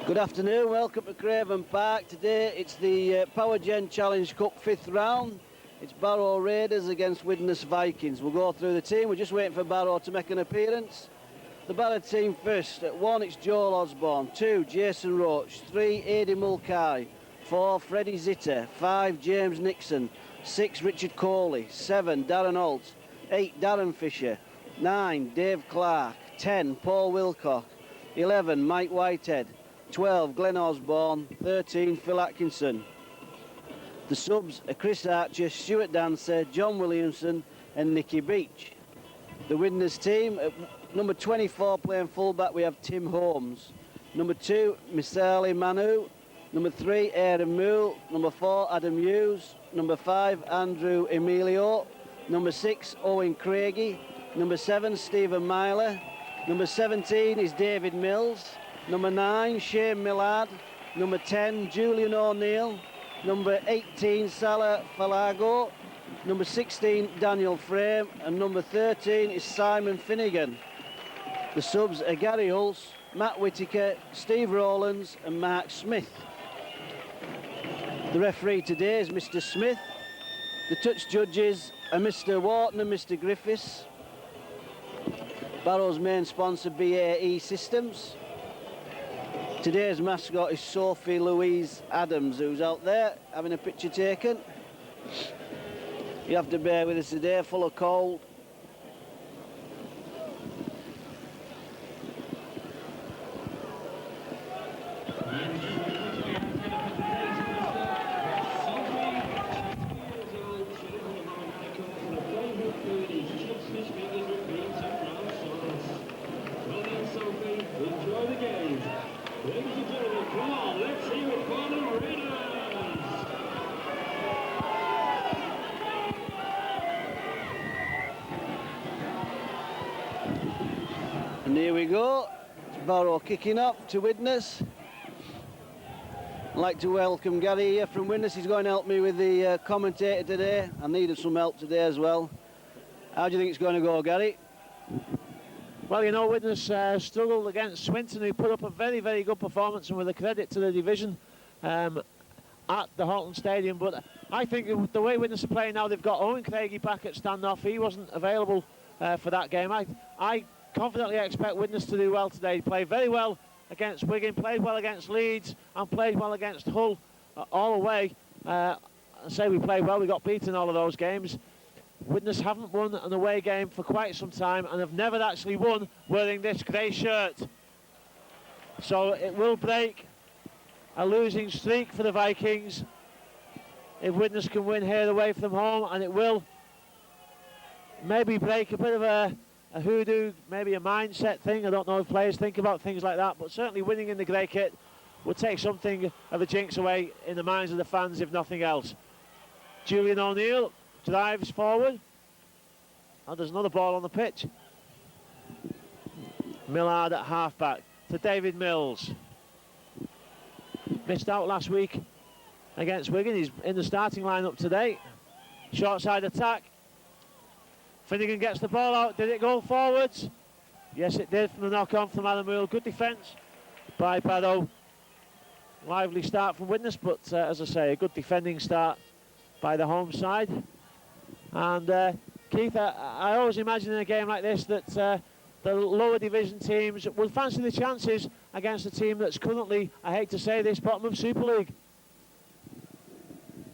Good afternoon, welcome to Craven Park. Today it's the Power Gen Challenge Cup 5th round. It's Barrow Raiders against Widnes Vikings. We'll go through the team. We're just waiting for Barrow to make an appearance. The Barrow team first. At 1 it's Joel Osborne, 2 Jason Roach, 3 Adi Mulcahy, 4 Freddie Zitter, 5 James Nixon, 6 Richard Coley, 7 Darren Holt, 8 Darren Fisher, 9 Dave Clark, 10 Paul Wilcock, 11 Mike Whitehead, 12 Glenn Osborne, 13 Phil Atkinson. The subs are Chris Archer, Stuart Dancer, John Williamson and Nicky Beach. The Widnes team, at number 24 playing fullback we have Tim Holmes. Number 2 Misali Manu, number 3 Aaron Moole, number 4 Adam Hughes, number 5 Andrew Emilio, number 6 Owen Craigie, number 7 Stephen Myler, number 17 is David Mills, number 9 Shane Millard, number 10 Julian O'Neill, number 18 Salah Falago, number 16 Daniel Frame and number 13 is Simon Finnegan. The subs are Gary Hulse, Matt Whitaker, Steve Rowlands and Mark Smith. The referee today is Mr Smith. The touch judges are Mr Wharton and Mr Griffiths. Barrow's main sponsor BAE Systems. Today's mascot is Sophie Louise Adams, who's out there having a picture taken. You have to bear with us today, full of cold. Enjoy the game. Ladies and gentlemen, come on, let's hear it for the Raiders. And here we go. It's Barrow kicking up to Widnes. I'd like to welcome Gary here from Widnes. He's going to help me with the commentator today. I needed some help today as well. How do you think it's going to go, Gary? Well, you know, Widnes struggled against Swinton, who put up a very, very good performance, and with a credit to the division at the Halton Stadium. But I think the way Widnes are playing now, they've got Owen Craigie back at standoff. He wasn't available for that game. I confidently expect Widnes to do well today. He played very well against Wigan, played well against Leeds, and played well against Hull all away. I say we played well, we got beaten all of those games. Widnes haven't won an away game for quite some time and have never actually won wearing this grey shirt. So it will break a losing streak for the Vikings if Widnes can win here away from home, and it will maybe break a bit of a hoodoo, maybe a mindset thing. I don't know if players think about things like that, but certainly winning in the grey kit would take something of a jinx away in the minds of the fans, if nothing else. Julian O'Neill drives forward. And there's another ball on the pitch. Millard at halfback to David Mills. Missed out last week against Wigan. He's in the starting lineup today. Short side attack. Finnegan gets the ball out. Did it go forwards? Yes, it did, from the knock-on from Adam Moole. Good defence by Barrow. Lively start from Widnes, but as I say, a good defending start by the home side. And Keith, I always imagine in a game like this that the lower division teams will fancy the chances against a team that's currently, I hate to say this, bottom of Super League.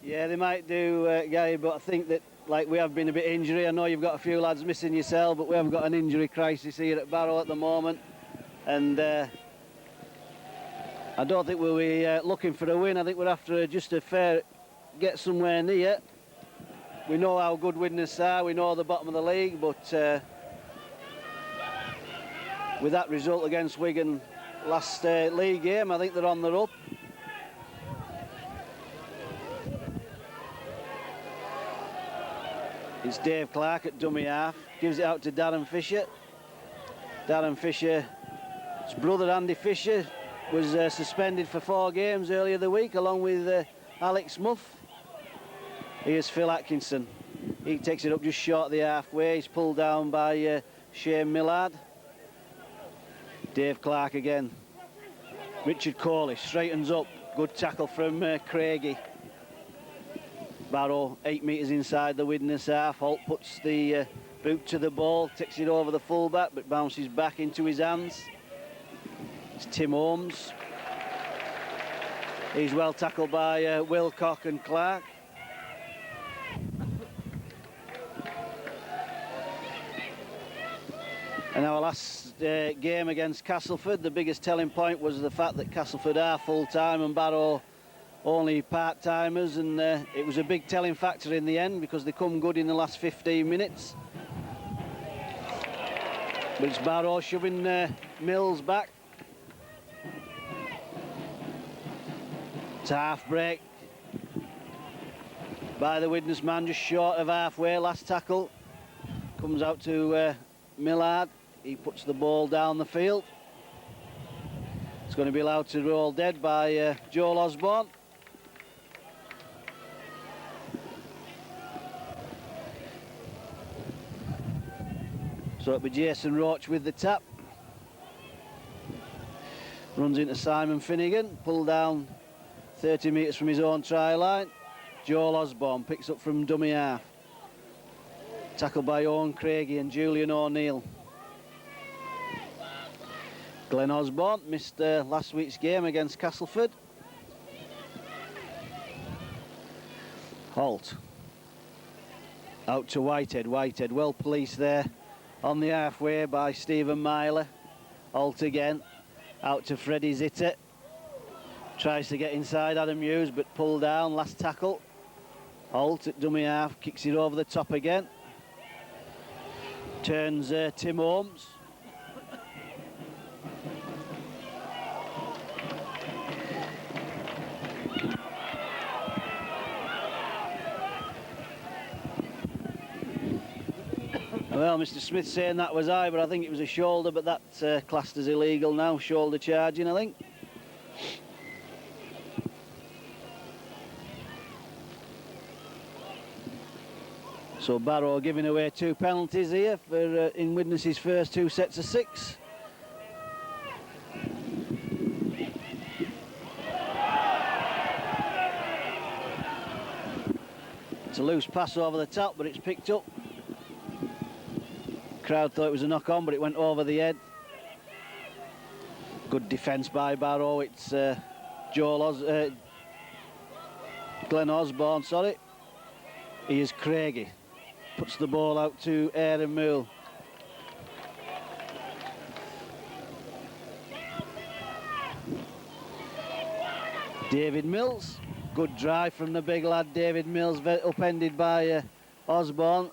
Yeah, they might do, Gary, but I think that we have been a bit injury. I know you've got a few lads missing yourself, but we haven't got an injury crisis here at Barrow at the moment. And I don't think we'll be looking for a win. I think we're after just a fair get somewhere near. We know how good Widnes are, we know the bottom of the league, but with that result against Wigan last league game, I think they're on the up. It's Dave Clark at dummy half, gives it out to Darren Fisher. Darren Fisher, his brother Andy Fisher, was suspended for 4 games earlier the week, along with Alex Muff. Here's Phil Atkinson. He takes it up just short of the halfway. He's pulled down by Shane Millard. Dave Clark again. Richard Corley straightens up. Good tackle from Craigie. Barrow 8 metres inside the Widnes half. Holt puts the boot to the ball, takes it over the fullback, but bounces back into his hands. It's Tim Holmes. He's well tackled by Wilcock and Clark. And our last game against Castleford, the biggest telling point was the fact that Castleford are full-time and Barrow only part-timers, and it was a big telling factor in the end because they come good in the last 15 minutes. But it's Barrow shoving Mills back. It's a half break by the Widnes man, just short of halfway. Last tackle comes out to Millard. He puts the ball down the field. It's going to be allowed to roll dead by Joel Osborne. So it'll be Jason Roach with the tap. Runs into Simon Finnegan, pulled down 30 metres from his own try line. Joel Osborne picks up from dummy half. Tackled by Owen Craigie and Julian O'Neill. Glenn Osborne missed last week's game against Castleford. Holt. Out to Whitehead. Whitehead well policed there on the halfway by Stephen Myler. Holt again. Out to Freddie Zitter. Tries to get inside Adam Hughes but pulled down. Last tackle. Holt at dummy half. Kicks it over the top again. Turns Tim Holmes. Well, Mr. Smith saying that was high, but I think it was a shoulder, but that's classed as illegal now. Shoulder charging, I think. So Barrow giving away 2 penalties here for in Widnes' first 2 sets of 6. It's a loose pass over the top, but it's picked up. Crowd thought it was a knock-on, but it went over the head. Good defence by Barrow. It's Glenn Osborne, sorry. He is Craigie. Puts the ball out to Aaron Moole. David Mills. Good drive from the big lad, David Mills, upended by Osborne.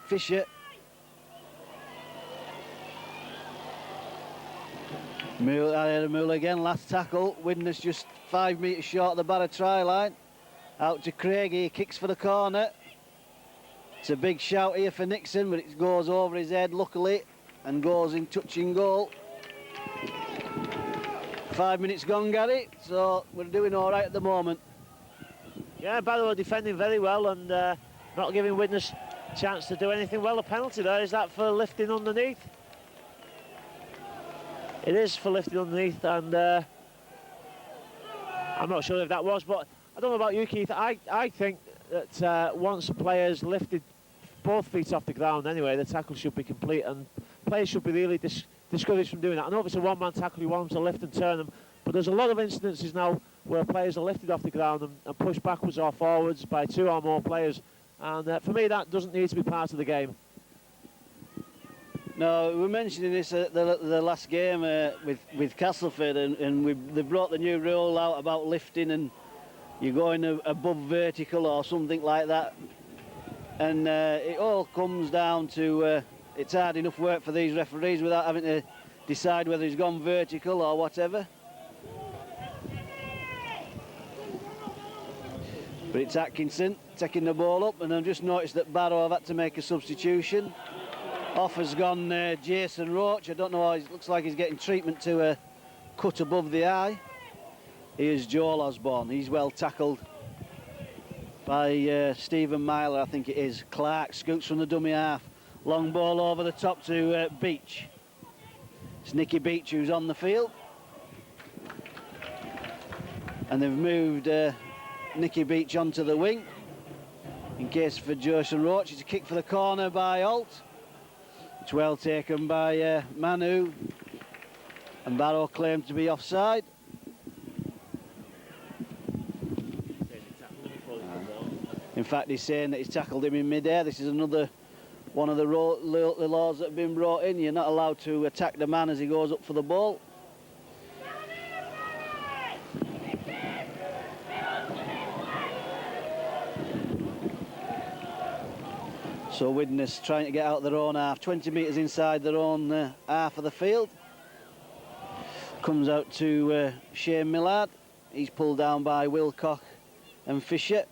Fisher. Moole again, last tackle. Widnes just 5 metres short of the Barrow try line. Out to Craigie, he kicks for the corner. It's a big shout here for Nixon, but it goes over his head, luckily, and goes in touching goal. 5 minutes gone, Gary, so we're doing all right at the moment. Yeah, Barrow are defending very well and not giving Widnes a chance to do anything. Well, the penalty there, is that for lifting underneath? It is for lifting underneath, and I'm not sure if that was, but I don't know about you, Keith. I think that once a player's lifted both feet off the ground anyway, the tackle should be complete, and players should be really discouraged from doing that. I know if it's a one-man tackle, you want them to lift and turn them, but there's a lot of incidences now where players are lifted off the ground and pushed backwards or forwards by 2 or more players, and for me that doesn't need to be part of the game. No, we were mentioning this at the last game with Castleford, and they brought the new rule out about lifting and you're going above vertical or something like that. And it all comes down to it's hard enough work for these referees without having to decide whether he's gone vertical or whatever. But it's Atkinson taking the ball up, and I've just noticed that Barrow have had to make a substitution. Off has gone Jason Roach. I don't know how, it looks like he's getting treatment to a cut above the eye. Here's Joel Osborne. He's well tackled. by Stephen Myler, I think it is. Clark scoots from the dummy half. Long ball over the top to Beach. It's Nicky Beach who's on the field. And they've moved Nicky Beach onto the wing in case for Joshan Roach. It's a kick for the corner by Holt. It's well taken by Manu. And Barrow claimed to be offside. In fact, he's saying that he's tackled him in mid-air. This is another one of the laws that have been brought in. You're not allowed to attack the man as he goes up for the ball. So Widnes trying to get out their own half, 20 metres inside their own half of the field. Comes out to Shane Millard. He's pulled down by Wilcock and Fisher.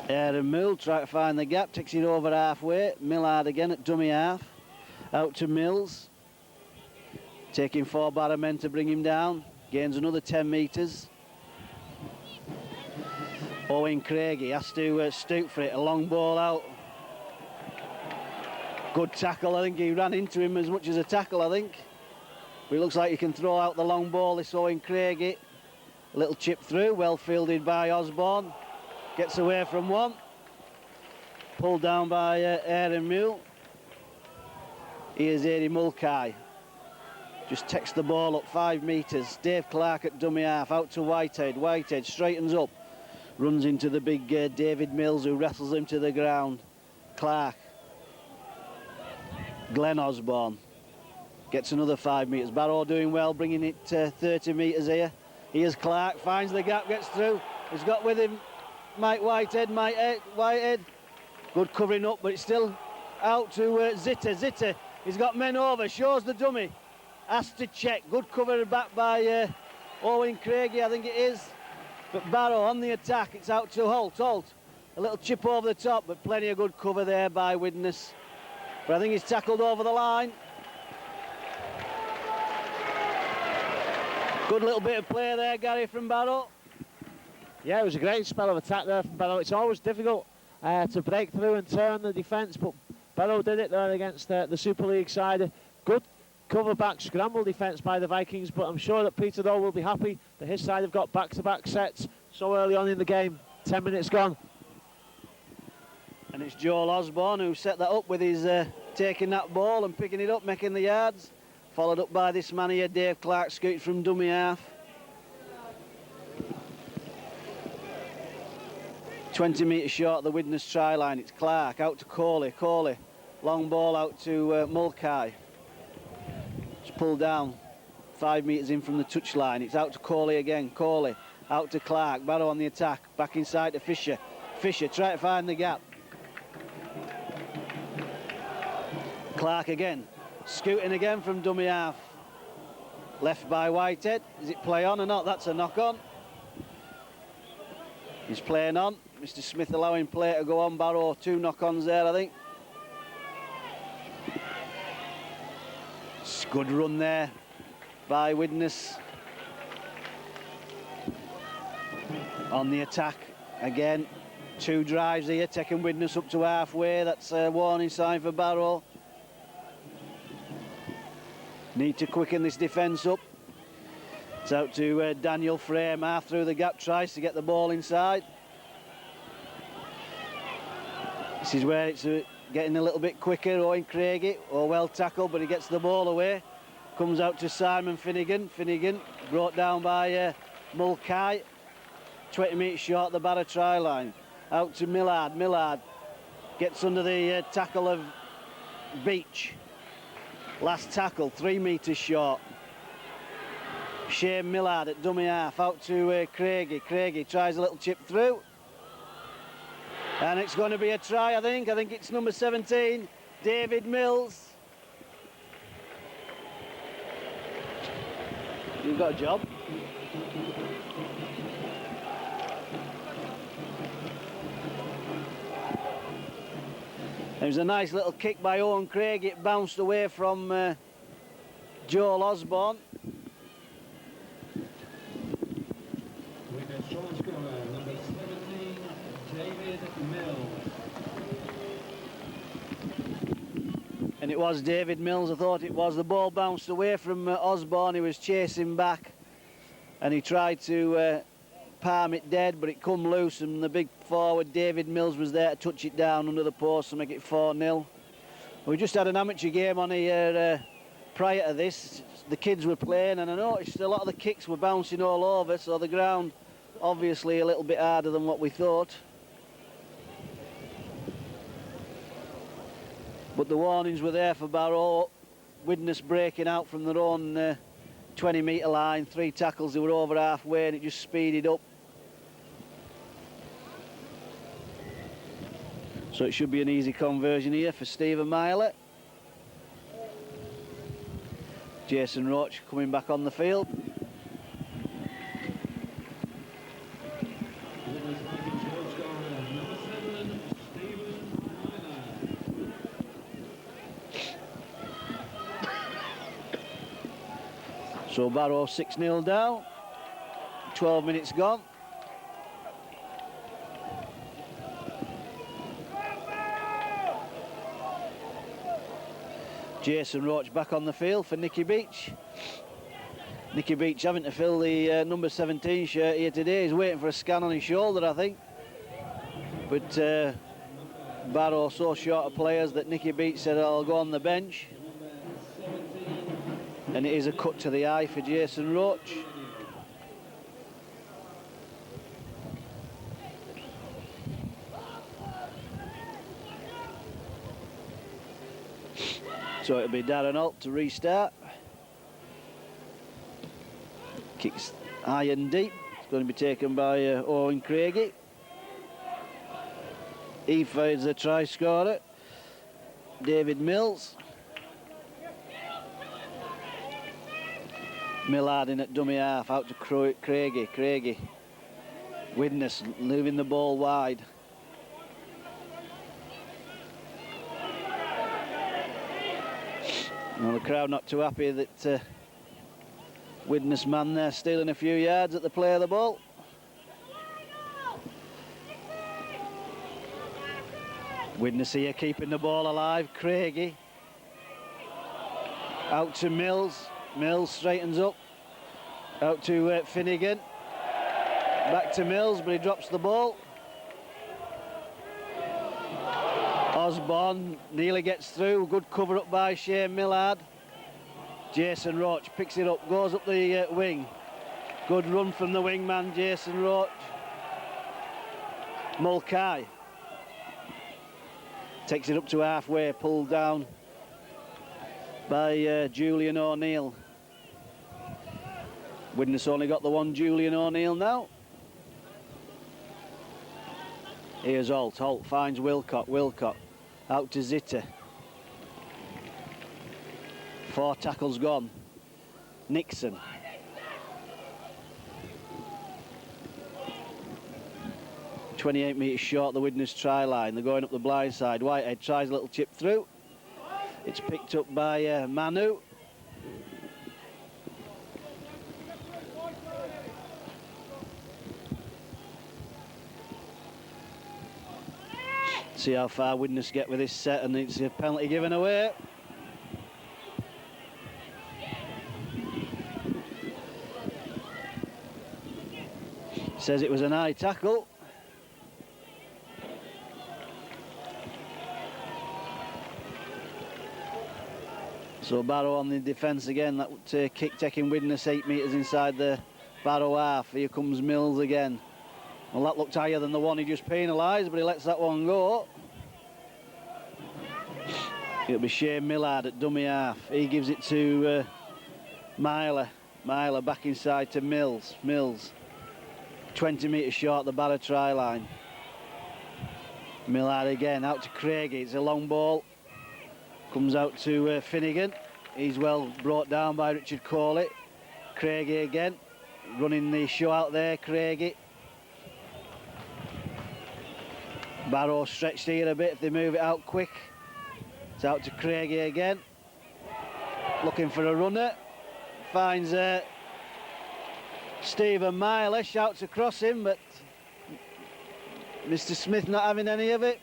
Aaron Mill trying to find the gap, takes it over halfway. Millard again at dummy half. Out to Mills. Taking 4 Barrow men to bring him down. Gains another 10 metres. Owen Craigie has to stoop for it. A long ball out. Good tackle. I think he ran into him as much as a tackle, I think. But it looks like he can throw out the long ball, this Owen Craigie. A little chip through, well fielded by Osborne. Gets away from one. Pulled down by Aaron Mule. Here's Eddie Mulcahy. Just takes the ball up 5 metres. Dave Clark at dummy half, out to Whitehead. Whitehead straightens up. Runs into the big David Mills, who wrestles him to the ground. Clark. Glenn Osborne. Gets another 5 metres. Barrow doing well, bringing it 30 metres here. Here's Clark, finds the gap, gets through. He's got with him Mike Whitehead. Whitehead. Good covering up, but it's still out to Zitter. Zitter, he's got men over, shows the dummy. Has to check. Good cover back by Owen Craigie, I think it is. But Barrow on the attack, it's out to Holt. Holt, a little chip over the top, but plenty of good cover there by Widnes. But I think he's tackled over the line. Good little bit of play there, Gary, from Barrow. Yeah, it was a great spell of attack there from Barrow. It's always difficult to break through and turn the defence, but Barrow did it there against the Super League side. Good cover back, scramble defence by the Vikings, but I'm sure that Peter Doe will be happy that his side have got back-to-back sets so early on in the game. 10 minutes gone. And it's Joel Osborne who set that up with his taking that ball and picking it up, making the yards. Followed up by this man here, Dave Clark, scooted from dummy half. 20 metres short of the Widnes try line. It's Clark, out to Coley. Coley, long ball out to Mulcahy. It's pulled down 5 metres in from the touchline. It's out to Coley again. Coley, out to Clark. Barrow on the attack. Back inside to Fisher. Fisher, try to find the gap. Clark again. Scooting again from dummy half. Left by Whitehead. Is it play on or not? That's a knock on. He's playing on. Mr. Smith allowing play to go on. Barrow, 2 knock-ons there, I think. It's a good run there by Widnes. On the attack again. 2 drives here, taking Widnes up to halfway. That's a warning sign for Barrow. Need to quicken this defence up. It's out to Daniel Frame, half through the gap, tries to get the ball inside. This is where it's getting a little bit quicker. Owen Craigie, well tackled, but he gets the ball away. Comes out to Simon Finnegan. Finnegan brought down by Mulcahy. 20 metres short of the Barrow try line. Out to Millard. Millard gets under the tackle of Beach. Last tackle, 3 metres short. Shane Millard at dummy half, out to Craigie. Craigie tries a little chip through. And it's going to be a try, I think. I think it's number 17, David Mills. You've got a job. It was a nice little kick by Owen Craig. It bounced away from Joel Osborne. And it was David Mills, I thought it was. The ball bounced away from Osborne, he was chasing back. And he tried to palm it dead, but it come loose, and the big forward, David Mills, was there to touch it down under the post to make it 4-0. We just had an amateur game on here prior to this. The kids were playing, and I noticed a lot of the kicks were bouncing all over, so the ground obviously a little bit harder than what we thought. But the warnings were there for Barrow. Widnes breaking out from their own 20-metre line, 3 tackles, they were over halfway, and it just speeded up. So it should be an easy conversion here for Stephen Myler. Jason Roach coming back on the field. So Barrow 6-0 down, 12 minutes gone. Jason Roach back on the field for Nicky Beach. Nicky Beach having to fill the number 17 shirt here today. He's waiting for a scan on his shoulder, I think. But Barrow so short of players that Nicky Beach said, I'll go on the bench. And it is a cut to the eye for Jason Roach. So it'll be Darren Holt to restart. Kicks high and deep. It's going to be taken by Owen Craigie. He fires the try scorer, David Mills. Millard in at dummy half, out to Craigie. Craigie. Widnes leaving the ball wide. Well, the crowd not too happy that Widnes man there stealing a few yards at the play of the ball. Widnes here keeping the ball alive. Craigie. Out to Mills. Mills straightens up. Out to Finnegan. Back to Mills, but he drops the ball. Osborne nearly gets through. Good cover up by Shane Millard. Jason Roach picks it up, goes up the wing. Good run from the wingman, Jason Roach. Mulcahy takes it up to halfway, pulled down by Julian O'Neill. Widnes only got the one Julian O'Neill now. Here's Holt. Holt finds Wilcott. Wilcott out to Zitter. 4 tackles gone. Nixon. .28 metres short the Widnes try line. They're going up the blind side. Whitehead tries a little chip through. It's picked up by Manu. See how far Widnes get with this set, and it's a penalty given away. Says it was an high tackle. So Barrow on the defence again. That kick taking Widnes 8 metres inside the Barrow half. Here comes Mills again. Well, that looked higher than the one he just penalised, but he lets that one go. It'll be Shane Millard at dummy half. He gives it to Myler. Myler back inside to Mills. Mills 20 metres short the Barrow try line. Millard again out to Craigie. It's a long ball. Comes out to Finnegan. He's well brought down by Richard Coley. Craigie again. Running the show out there, Craigie. Barrow stretched here a bit if they move it out quick. It's out to Craigie again. Looking for a runner. Finds Stephen Myler. Shouts across him, but Mr. Smith not having any of it.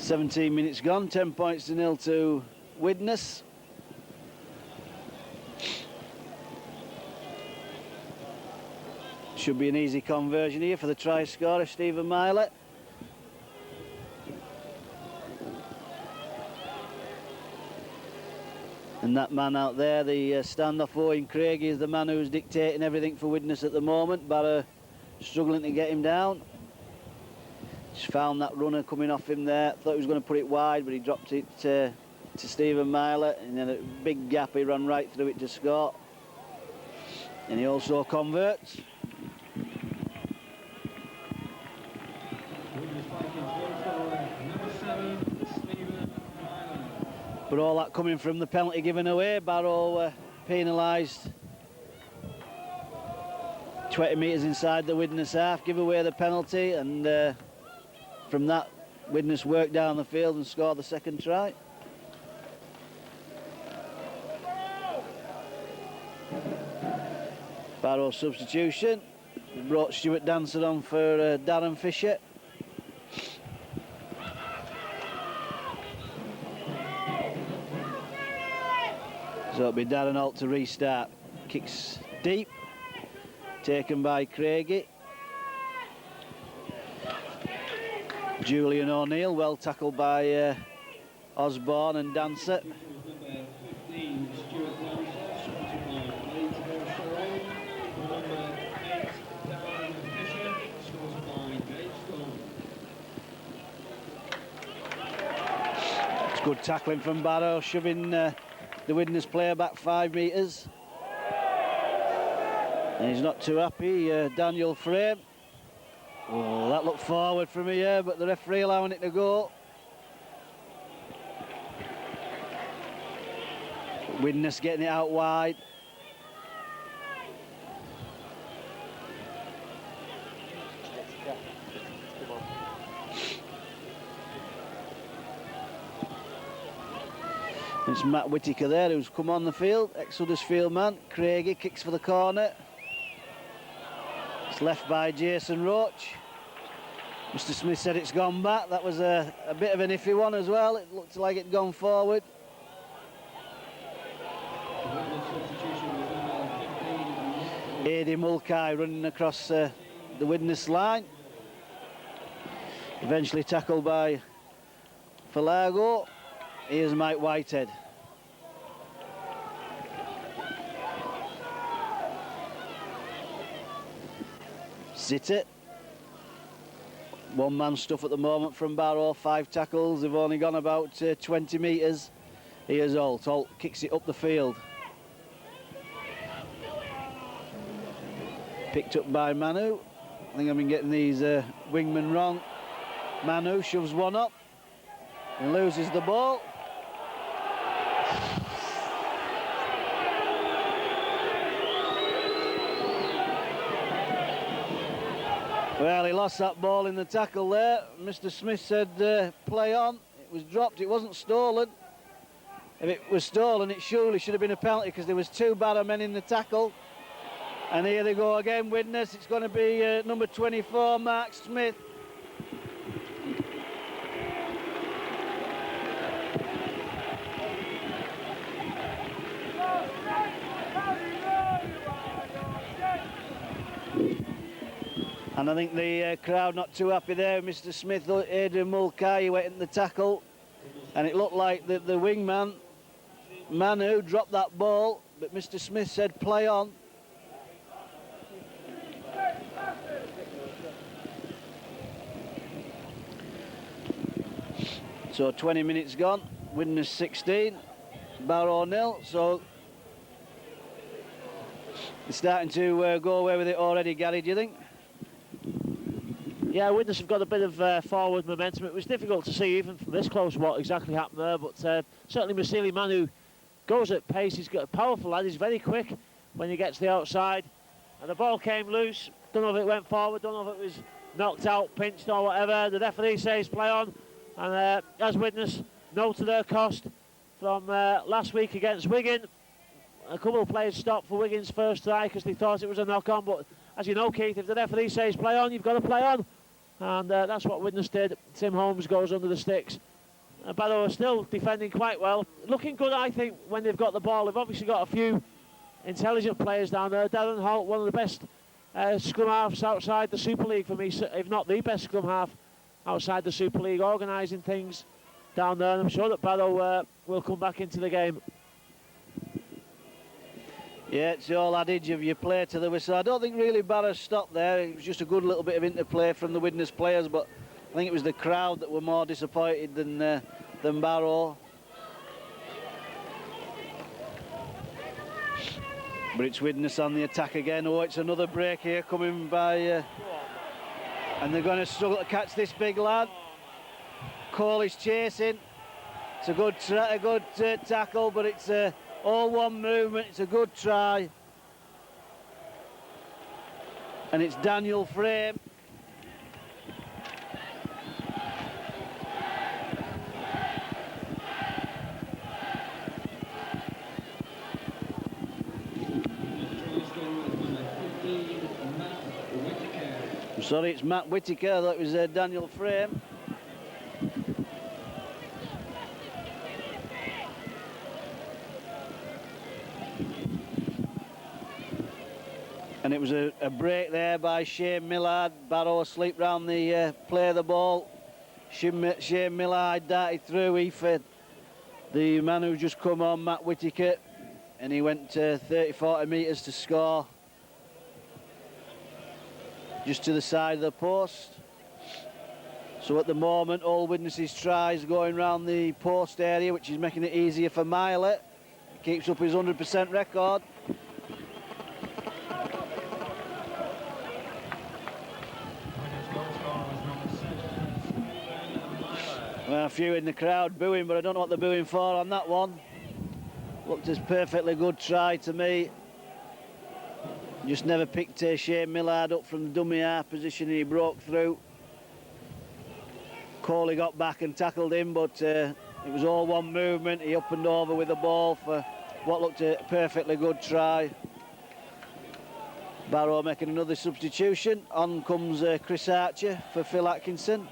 17 minutes gone, 10 points to 0 to Widnes. Should be an easy conversion here for the try scorer, Stephen Miley. And that man out there, the standoff Owen Craig, is the man who's dictating everything for Widnes at the moment. Barrow struggling to get him down. Just found that runner coming off him there. Thought he was going to put it wide, but he dropped it to Stephen Miley. And then a big gap, he ran right through it to Scott. And he also converts. But all that coming from the penalty given away. Barrow penalised 20 metres inside the Widnes half, give away the penalty, and from that, Widnes worked down the field and scored the second try. Barrow substitution. Brought Stuart Dancer on for Darren Fisher. So it'll be Darren Holt to restart. Kicks deep, taken by Craigie. Julian O'Neill, well tackled by Osborne and Dancer. It's good tackling from Barrow, shoving the Widnes player back 5 metres. And he's not too happy, Daniel Frame. Oh, that looked forward from here, but the referee allowing it to go. Widnes getting it out wide. It's Matt Whittaker there who's come on the field, ex-Huddersfield man. Craigie kicks for the corner. It's left by Jason Roach. Mr. Smith said it's gone back. That was a bit of an iffy one as well. It looked like it'd gone forward. Adi Mulcahy running across the Widnes line. Eventually tackled by Falago. Here's Mike Whitehead. Zitter. One-man stuff at the moment from Barrow. 5 tackles. They've only gone about 20 metres. Here's Holt. Holt kicks it up the field. Picked up by Manu. I think I've been getting these wingmen wrong. Manu shoves one up and loses the ball. Well, he lost that ball in the tackle there. Mr. Smith said play on. It was dropped, it wasn't stolen. If it was stolen, it surely should have been a penalty because there was 2 Barrow men in the tackle. And here they go again, Widnes. It's going to be number 24, Mark Smith. And I think the crowd not too happy there. Mr. Smith, Adrian Mulcahy went in the tackle. And it looked like the wingman, Manu, dropped that ball. But Mr. Smith said play on. So 20 minutes gone, Widnes 16, Barrow 0. So it's starting to go away with it already, Gary, do you think? Yeah, Widnes have got a bit of forward momentum. It was difficult to see even from this close what exactly happened there, but certainly Masili Manu goes at pace. He's got a powerful lad, he's very quick when he gets to the outside. And the ball came loose, don't know if it went forward, don't know if it was knocked out, pinched or whatever. The referee says play on. And as Widnes know to their cost from last week against Wigan, a couple of players stopped for Wigan's first try because they thought it was a knock-on. But as you know, Keith, if the referee says play on, you've got to play on. And that's what Widnes did. Tim Holmes goes under the sticks Barrow are still defending quite well. Looking good, I think, when they've got the ball. They've obviously got a few intelligent players down there. Darren Holt, one of the best scrum halves outside the Super League for me, if not the best scrum half outside the Super League, organising things down there. And I'm sure that Barrow will come back into the game. Yeah, it's the old adage of you play to the whistle. I don't think really Barrow stopped there. It was just a good little bit of interplay from the Widnes players, but I think it was the crowd that were more disappointed than Barrow. But it's Widnes on the attack again. Oh, it's another break here coming by, and they're going to struggle to catch this big lad. Cole is chasing. It's a good tackle, but it's all one movement. It's a good try. And it's Daniel Frame. I'm sorry, it's Matt Whitaker. I thought it was Daniel Frame. And it was a break there by Shane Millard. Barrow asleep round the play of the ball. Shane Millard darted through. He fed the man who just come on, Matt Whitaker, and he went 30-40 metres to score. Just to the side of the post. So at the moment, all Widnes' tries going round the post area, which is making it easier for Miley. He keeps up his 100% record. Well, a few in the crowd booing, but I don't know what they're booing for on that one. Looked as perfectly good try to me. Just never picked Shane Millard up from the dummy half position and he broke through. Coley got back and tackled him, but it was all one movement. He up and over with the ball for what looked a perfectly good try. Barrow making another substitution. On comes Chris Archer for Phil Atkinson.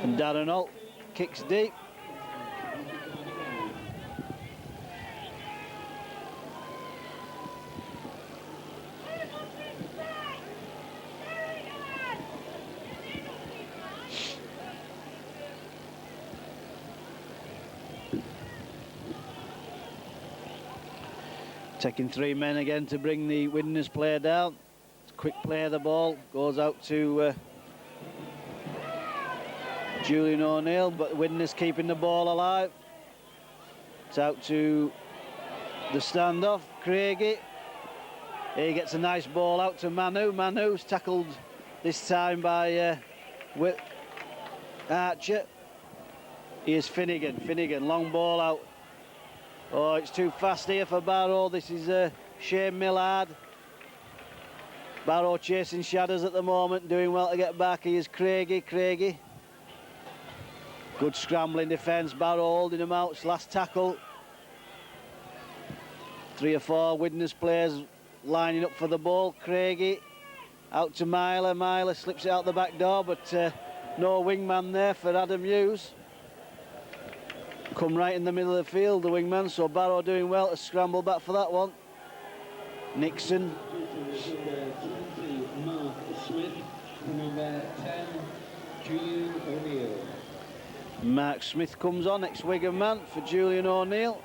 And Darren Holt kicks deep. Taking 3 men again to bring the Widnes player down. Quick play of the ball, goes out to Julian O'Neill, but Widnes keeping the ball alive. It's out to the standoff, Craigie. He gets a nice ball out to Manu. Manu's tackled this time by Archer. Here's Finnegan, long ball out. Oh, it's too fast here for Barrow. This is Shane Millard. Barrow chasing shadows at the moment, doing well to get back. Here's Craigie. Good scrambling defence. Barrow holding him out. It's last tackle. 3 or 4 Widnes players lining up for the ball. Craigie out to Myler. Myler slips it out the back door, but no wingman there for Adam Hughes. Come right in the middle of the field, the wingman, so Barrow doing well to scramble back for that one. Nixon. Mark Smith, number 10, Julian O'Neill. Mark Smith comes on, ex-Wigan man for Julian O'Neill.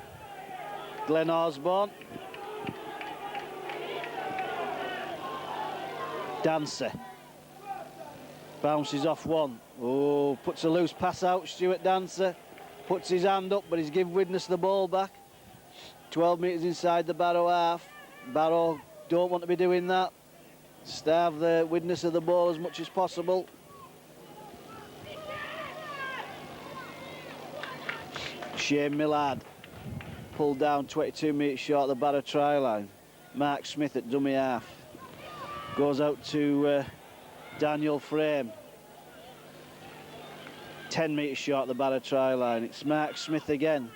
Glenn Osborne. Dancer. Bounces off one. Oh, puts a loose pass out, Stuart Dancer. Puts his hand up, but he's given Widnes the ball back. 12 metres inside the Barrow half. Barrow don't want to be doing that. Starve the Widnes of the ball as much as possible. Shane Millard pulled down 22 metres short of the Barrow try line. Mark Smith at dummy half. Goes out to Daniel Frame. 10 metres short of the Barrow try line. It's Mark Smith again.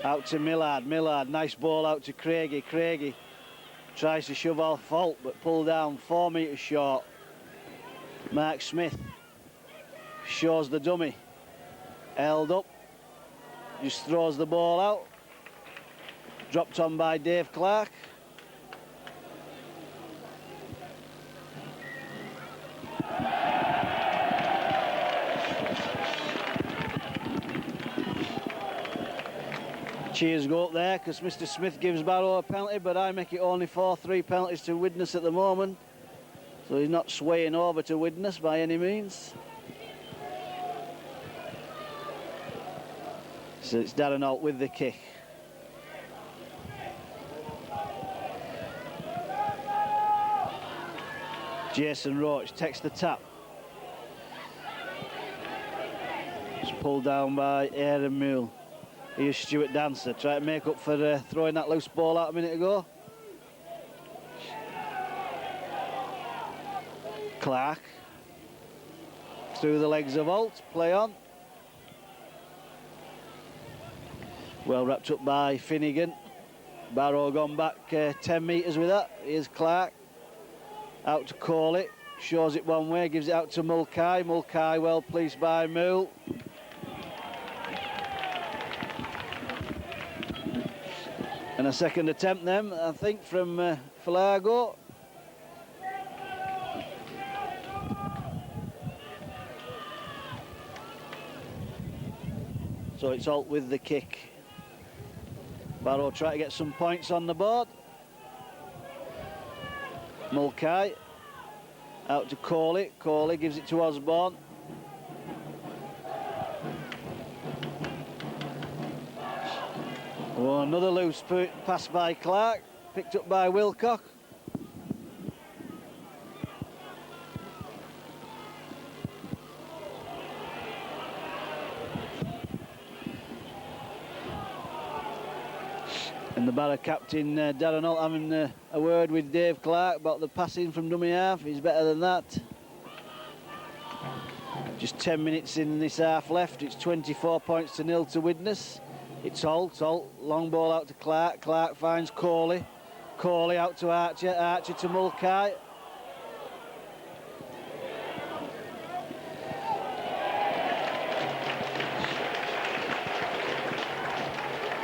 Out to Millard. Nice ball out to Craigie. Tries to shove off Holt, but pulled down 4 metres short. Mark Smith shows the dummy. Held up. Just throws the ball out. Dropped on by Dave Clark. Cheers go up there because Mr. Smith gives Barrow a penalty, but I make it only 4-3 penalties to Widnes at the moment. So he's not swaying over to Widnes by any means. So it's Darren Holt with the kick. Jason Roach takes the tap. It's pulled down by Aaron Mule. Here's Stuart Dancer, trying to make up for throwing that loose ball out a minute ago. Clark. Through the legs of Holt, play on. Well wrapped up by Finnegan. Barrow gone back 10 metres with that. Here's Clark. Out to Coley. Shows it one way, gives it out to Mulcahy. Mulcahy well pleased by Mule. And a second attempt then, I think, from Falago. So it's Holt with the kick. Barrow try to get some points on the board. Mulcahy out to Coley. Coley gives it to Osborne. Oh, another loose pass by Clark, picked up by Wilcock. And the Barrow captain, Darren Holt, having a word with Dave Clark about the passing from dummy half. He's better than that. Just 10 minutes in this half left. It's 24 points to 0 to Widnes. It's Holt, long ball out to Clark. Clark finds Coley. Coley out to Archer. Archer to Mulcahy.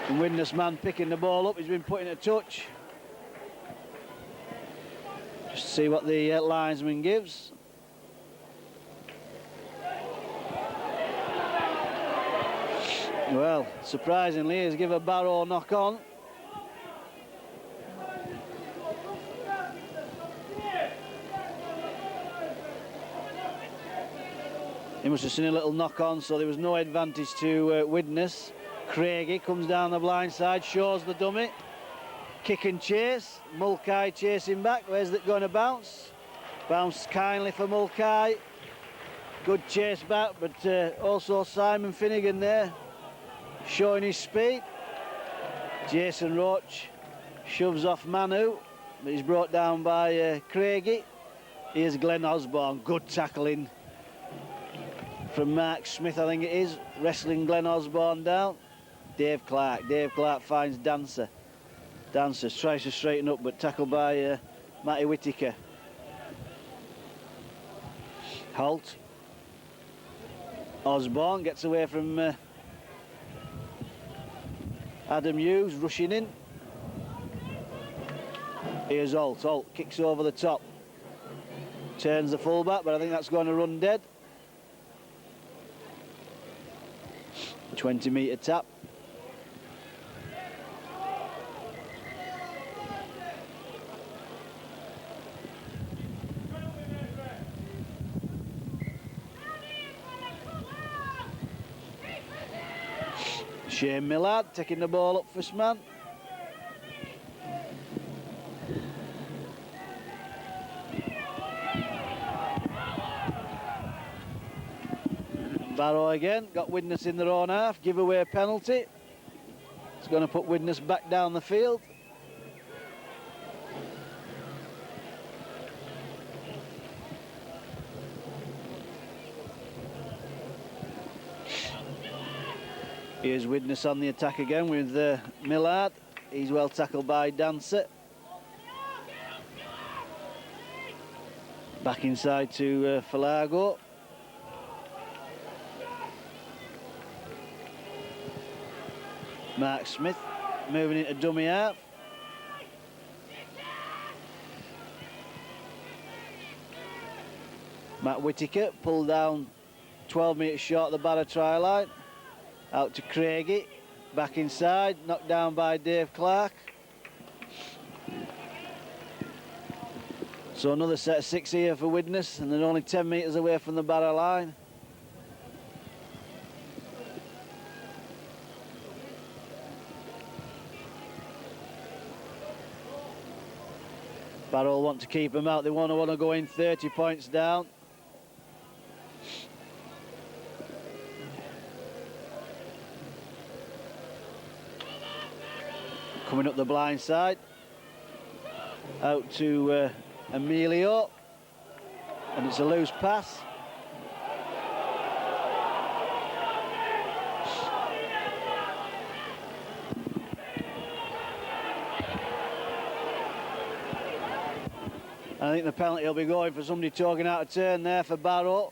And Widnes man picking the ball up. He's been put in a touch. Just see what the linesman gives. Well, surprisingly, he's given a Barrow knock on. He must have seen a little knock on, so there was no advantage to Widnes. Craigie comes down the blind side, shows the dummy. Kick and chase. Mulcahy chasing back. Where's it going to bounce? Bounce kindly for Mulcahy. Good chase back, but also Simon Finnegan there, showing his speed. Jason Roach shoves off Manu, but he's brought down by Craigie. Here's Glenn Osborne, good tackling from Mark Smith, I think it is, wrestling Glenn Osborne down. Dave Clark finds Dancer. Dancer tries to straighten up, but tackled by Matty Whittaker. Holt. Osborne gets away from Adam Hughes, rushing in. Here's Holt. Holt kicks over the top. Turns the fullback, but I think that's going to run dead. 20-metre tap. Shane Millard taking the ball up first man. Barrow again, got Widnes in their own half, give away a penalty. It's going to put Widnes back down the field. Here's Widnes on the attack again with Millard. He's well tackled by Dancer. Back inside to Falago. Mark Smith moving into dummy half. Matt Whittaker pulled down 12 metres short of the barrow try line. Out to Craigie. Back inside, knocked down by Dave Clark. So another set of 6 here for Widnes, and they're only 10 metres away from the barrow line. Barrow want to keep them out. They want to go in 30 points down. Coming up the blind side. Out to Emilio. And it's a loose pass. I think the penalty will be going for somebody talking out of turn there for Barrow.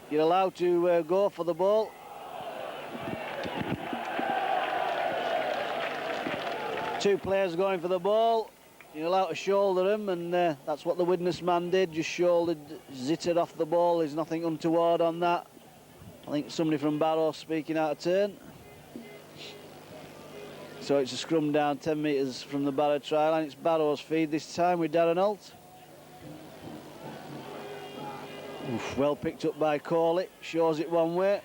You're allowed to go for the ball. Two players going for the ball. You're allowed to shoulder him, and that's what the Widnes man did, just shouldered, zittered off the ball. There's nothing untoward on that. I think somebody from Barrow speaking out of turn. So it's a scrum down 10 metres from the Barrow try line. It's Barrow's feed this time with Darren Holt. Oof, well picked up by Corley, shows it one way.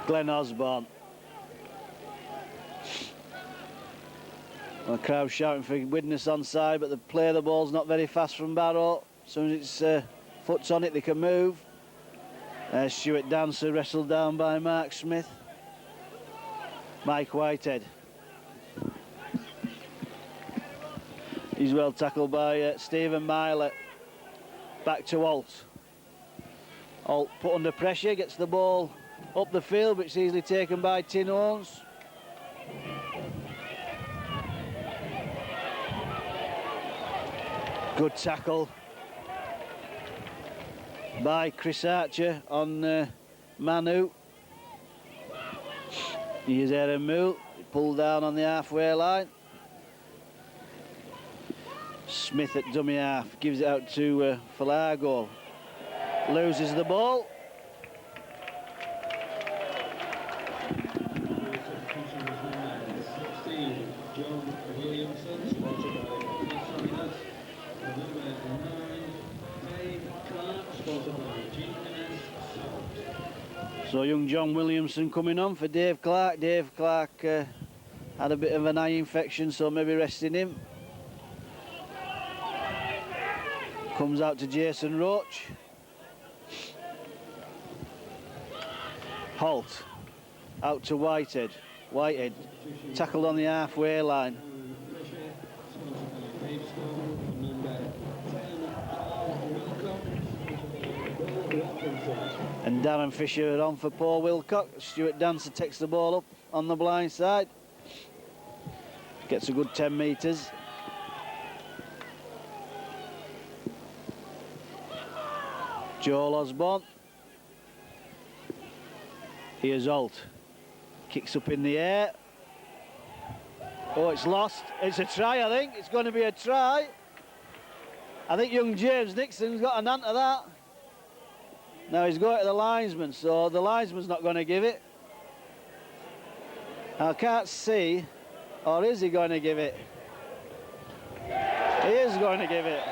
Glenn Osborne. Well, the crowd shouting for Widnes onside, but the play of the ball's not very fast from Barrow. As soon as its foot's on it, they can move. Stuart Dancer wrestled down by Mark Smith. Mike Whitehead. He's well tackled by Stephen Myler. Back to Holt. Holt put under pressure, gets the ball up the field, but it's easily taken by Tin Owens. Good tackle by Chris Archer on Manu. Here's Aaron Moole, pulled down on the halfway line. Smith at dummy half, gives it out to Falago. Loses the ball. So young John Williamson coming on for Dave Clark. Dave Clark had a bit of an eye infection, so maybe resting him. Comes out to Jason Roach. Holt out to Whitehead. Whitehead tackled on the halfway line. And Darren Fisher on for Paul Wilcock. Stuart Dancer takes the ball up on the blind side. Gets a good 10 metres. Joel Osborne. Here's Holt. Kicks up in the air. Oh, it's lost. It's a try, I think. It's going to be a try. I think young James Nixon's got an hand to that. Now he's going to the linesman, so the linesman's not going to give it. I can't see, or is he going to give it? He is going to give it.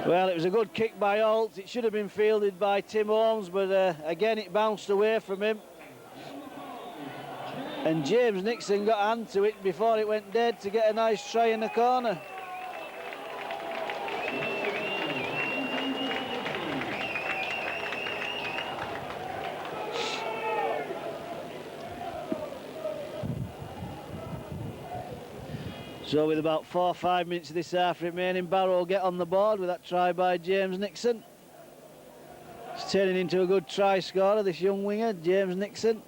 Well, it was a good kick by Holt. It should have been fielded by Tim Holmes, but again it bounced away from him. And James Nixon got a hand to it before it went dead to get a nice try in the corner. So with about 4 or 5 minutes of this half remaining, Barrow will get on the board with that try by James Nixon. It's turning into a good try scorer, this young winger, James Nixon.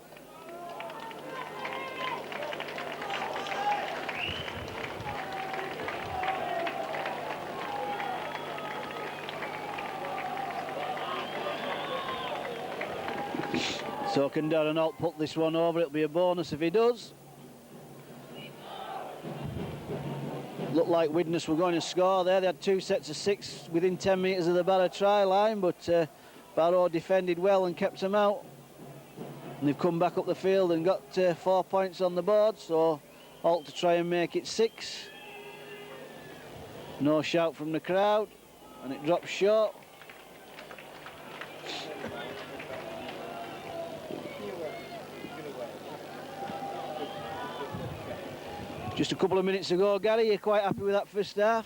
So can Darren Holt put this one over? It'll be a bonus if he does. Looked like Widnes were going to score there. They had 2 sets of 6 within 10 metres of the Barrow try line, but Barrow defended well and kept them out. And they've come back up the field and got 4 points on the board, so Holt to try and make it 6. No shout from the crowd, and it drops short. Just a couple of minutes ago, Gary, you're quite happy with that first half?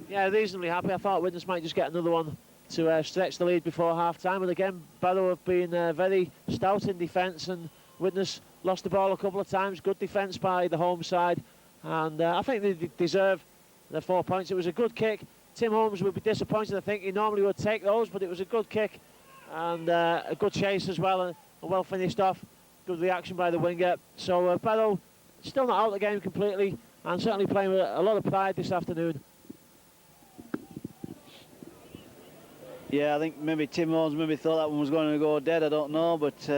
Yeah, reasonably happy. I thought Widnes might just get another one to stretch the lead before half-time. And again, Barrow have been very stout in defence, and Widnes lost the ball a couple of times. Good defence by the home side, and I think they deserve the 4 points. It was a good kick. Tim Holmes would be disappointed. I think he normally would take those, but it was a good kick and a good chase as well, and well finished off. Good reaction by the winger. So Barrow still not out of the game completely, and certainly playing with a lot of pride this afternoon. Yeah, I think maybe Tim Holmes maybe thought that one was going to go dead, I don't know, but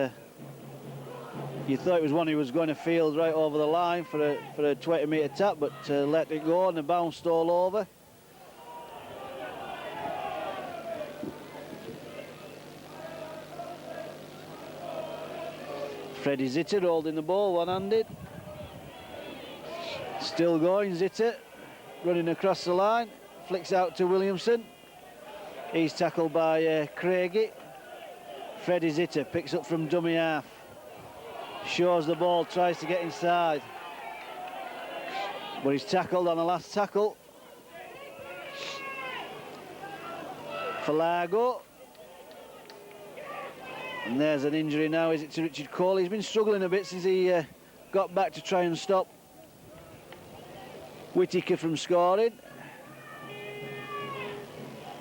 you thought it was one he was going to field right over the line for a 20-metre tap, but let it go and it bounced all over. Freddie Zitter holding the ball one-handed. Still going, Zitter, running across the line, flicks out to Williamson. He's tackled by Craigie. Freddie Zitter picks up from dummy half. Shows the ball, tries to get inside. But he's tackled on the last tackle. For Largo. And there's an injury now, is it to Richard Cole? He's been struggling a bit since he got back to try and stop Whittaker from scoring.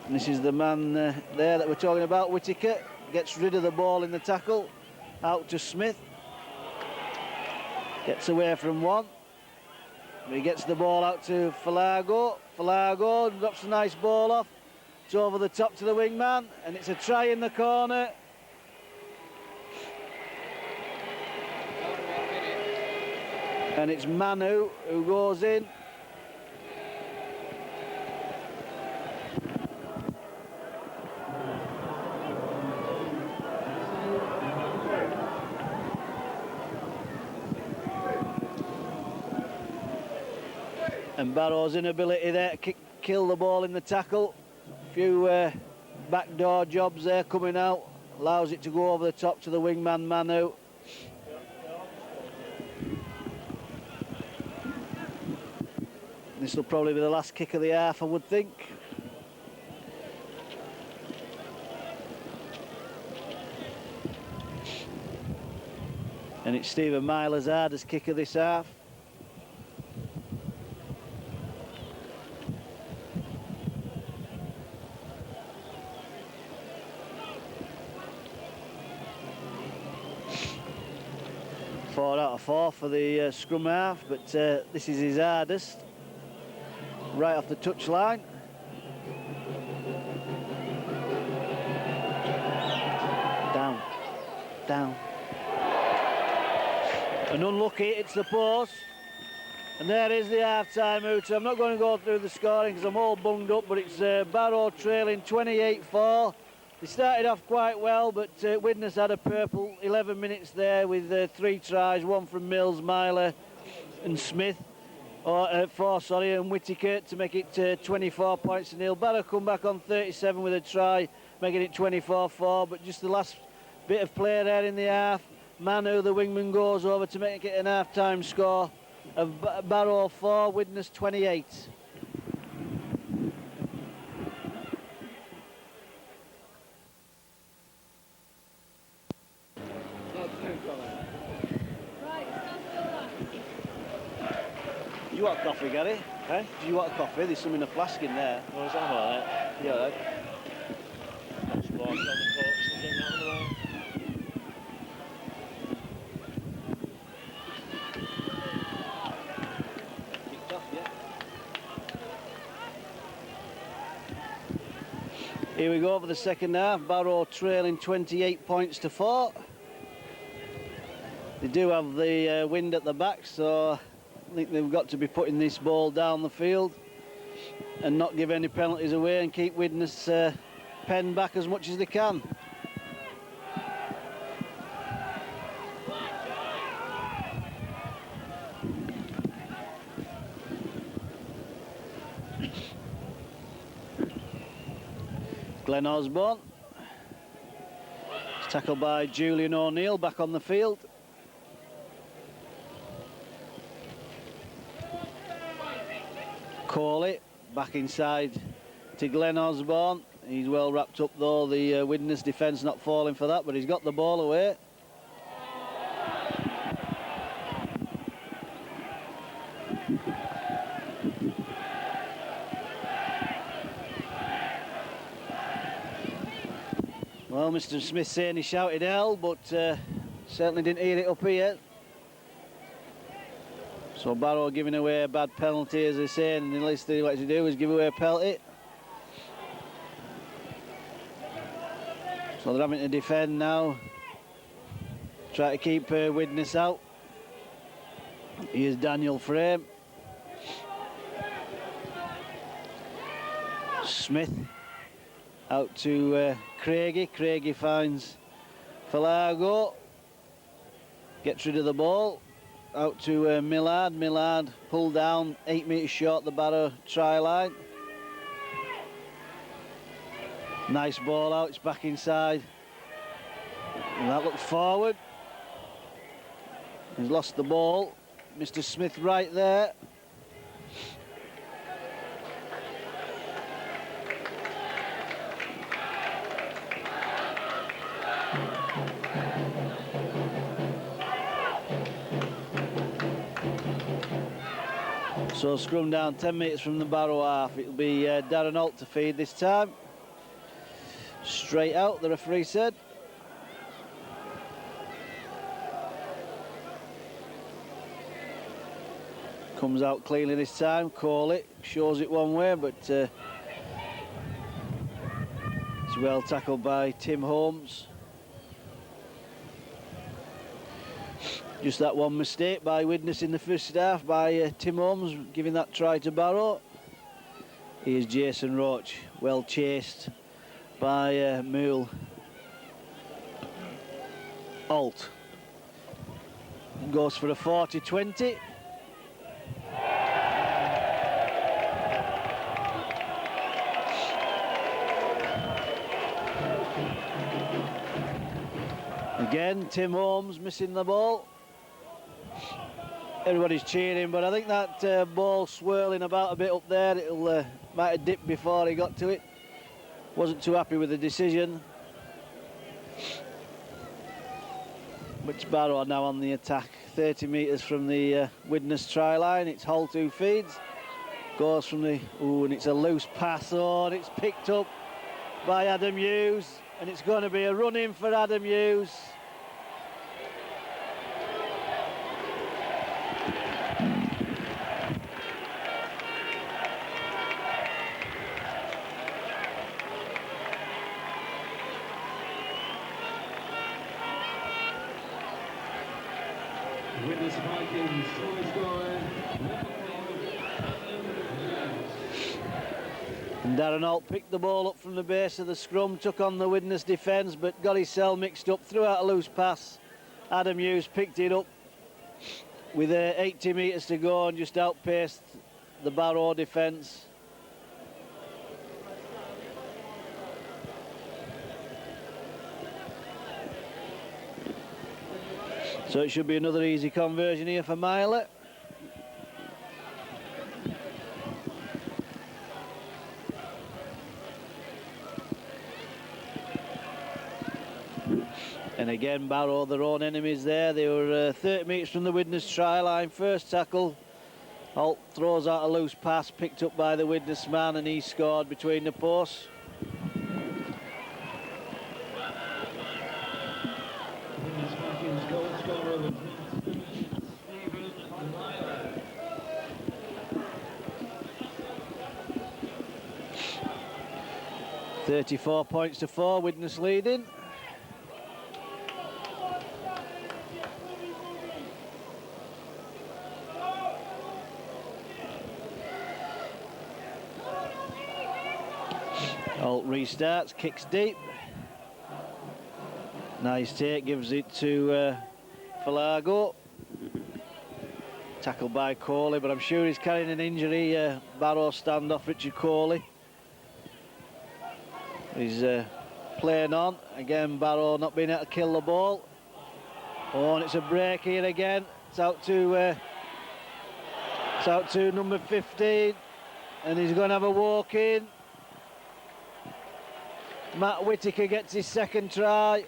And this is the man there that we're talking about, Whittaker. Gets rid of the ball in the tackle. Out to Smith. Gets away from one. He gets the ball out to Falago. Falago drops a nice ball off. It's over the top to the wingman, and it's a try in the corner. And it's Manu who goes in. And Barrow's inability there to kill the ball in the tackle. A few backdoor jobs there coming out. Allows it to go over the top to the wingman Manu. This will probably be the last kick of the half, I would think. And it's Stephen Myler's hardest kick of this half. Four out of 4 for the scrum half, but this is his hardest. Right off the touchline. Down, down. And unlucky, it's the post. And there is the half-time out. I'm not going to go through the scoring because I'm all bunged up, but it's Barrow trailing 28-4. They started off quite well, but Widnes had a purple 11 minutes there with 3 tries, 1 from Mills, Myler and Smith. 4, sorry, and Whittaker to make it 24 points to nil. Barrow come back on 37 with a try, making it 24-4, but just the last bit of play there in the half. Manu, the wingman, goes over to make it an half-time score of Barrow 4, Widnes 28. you want a coffee, Gary? Eh? Do you want a coffee? There's some in a flask in there. Oh, is that all right? Yeah, right. That's water on the coach and drink that on the way. Kicked off, yeah. Here we go for the second half. Barrow trailing 28 points to 4. They do have the wind at the back, so I think they've got to be putting this ball down the field and not give any penalties away and keep Widnes pen back as much as they can. Glenn Osborne. It's tackled by Julian O'Neill back on the field. Corley back inside to Glenn Osborne. He's well wrapped up though, the Widnes defence not falling for that, but he's got the ball away. Well, Mr. Smith saying he shouted hell, but certainly didn't hear it up here. So Barrow giving away a bad penalty, as they say, and the least they like to do is give away a penalty. So they're having to defend now. Try to keep Widnes out. Here's Daniel Frame. Smith out to Craigie. Craigie finds Falago. Gets rid of the ball. Out to Millard. Millard pulled down 8 metres short the Barrow try line. Nice ball out, it's back inside. And that looks forward. He's lost the ball. Mr. Smith right there. So scrum down 10 metres from the Barrow half. It'll be Darren Holt to feed this time. Straight out, the referee said. Comes out cleanly this time. Call it. Shows it one way, but it's well tackled by Tim Holmes. Just that one mistake by Widnes in the first half by Tim Holmes, giving that try to Barrow. Here's Jason Roach, well chased by Moole. Holt goes for a 40-20. Again, Tim Holmes missing the ball. Everybody's cheering, but I think that ball swirling about a bit up there, it'll might have dipped before he got to it. Wasn't too happy with the decision. Which Barrow now on the attack. 30 metres from the Widnes try line. It's Holt who feeds. Goes from the... Ooh, and it's a loose pass on. It's picked up by Adam Hughes. And it's going to be a run-in for Adam Hughes. Widnes Vikings, scoring. And Darren Holt picked the ball up from the base of the scrum, took on the Widnes defence, but got his cell mixed up, threw out a loose pass. Adam Hughes picked it up with 80 metres to go and just outpaced the Barrow defence. So it should be another easy conversion here for Miley. And again, Barrow, their own enemies there. They were 30 metres from the Widnes try line. First tackle Holt throws out a loose pass, picked up by the Widnes man, and he scored between the posts. Goal scorer 34 points to 4, Widnes leading. Holt restarts, kicks deep. Nice take, gives it to Falago. Tackled by Coley, but I'm sure he's carrying an injury. Barrow standoff, Richard Coley. He's playing on. Again, Barrow not being able to kill the ball. Oh, and it's a break here again. It's out to number 15. And he's going to have a walk in. Matt Whitaker gets his second try.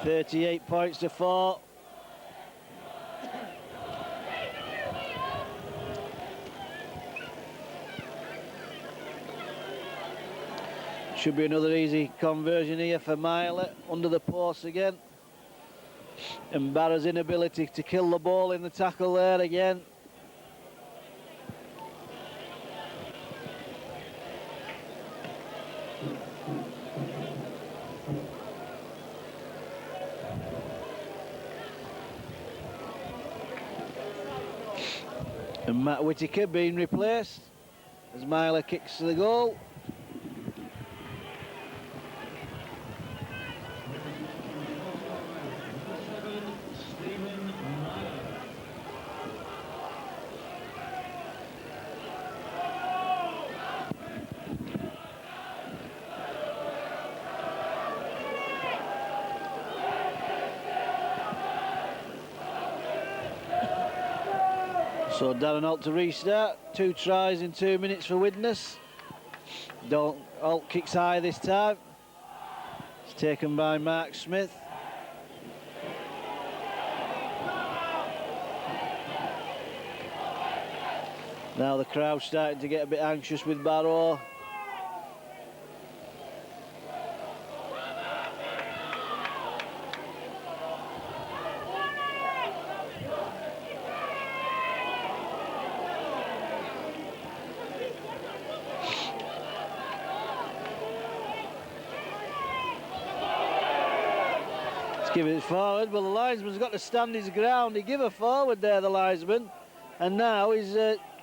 $38 points to 4. Should be another easy conversion here for Miley, under the post again. And Barrow's inability to kill the ball in the tackle there again. And Matt Whitaker being replaced as Miley kicks the goal. So Darren Holt to restart. 2 tries in 2 minutes for Widnes. Holt kicks high this time. It's taken by Mark Smith. Now the crowd's starting to get a bit anxious with Barrow. Give it forward, but the linesman's got to stand his ground. He give a forward there, the linesman, and now he's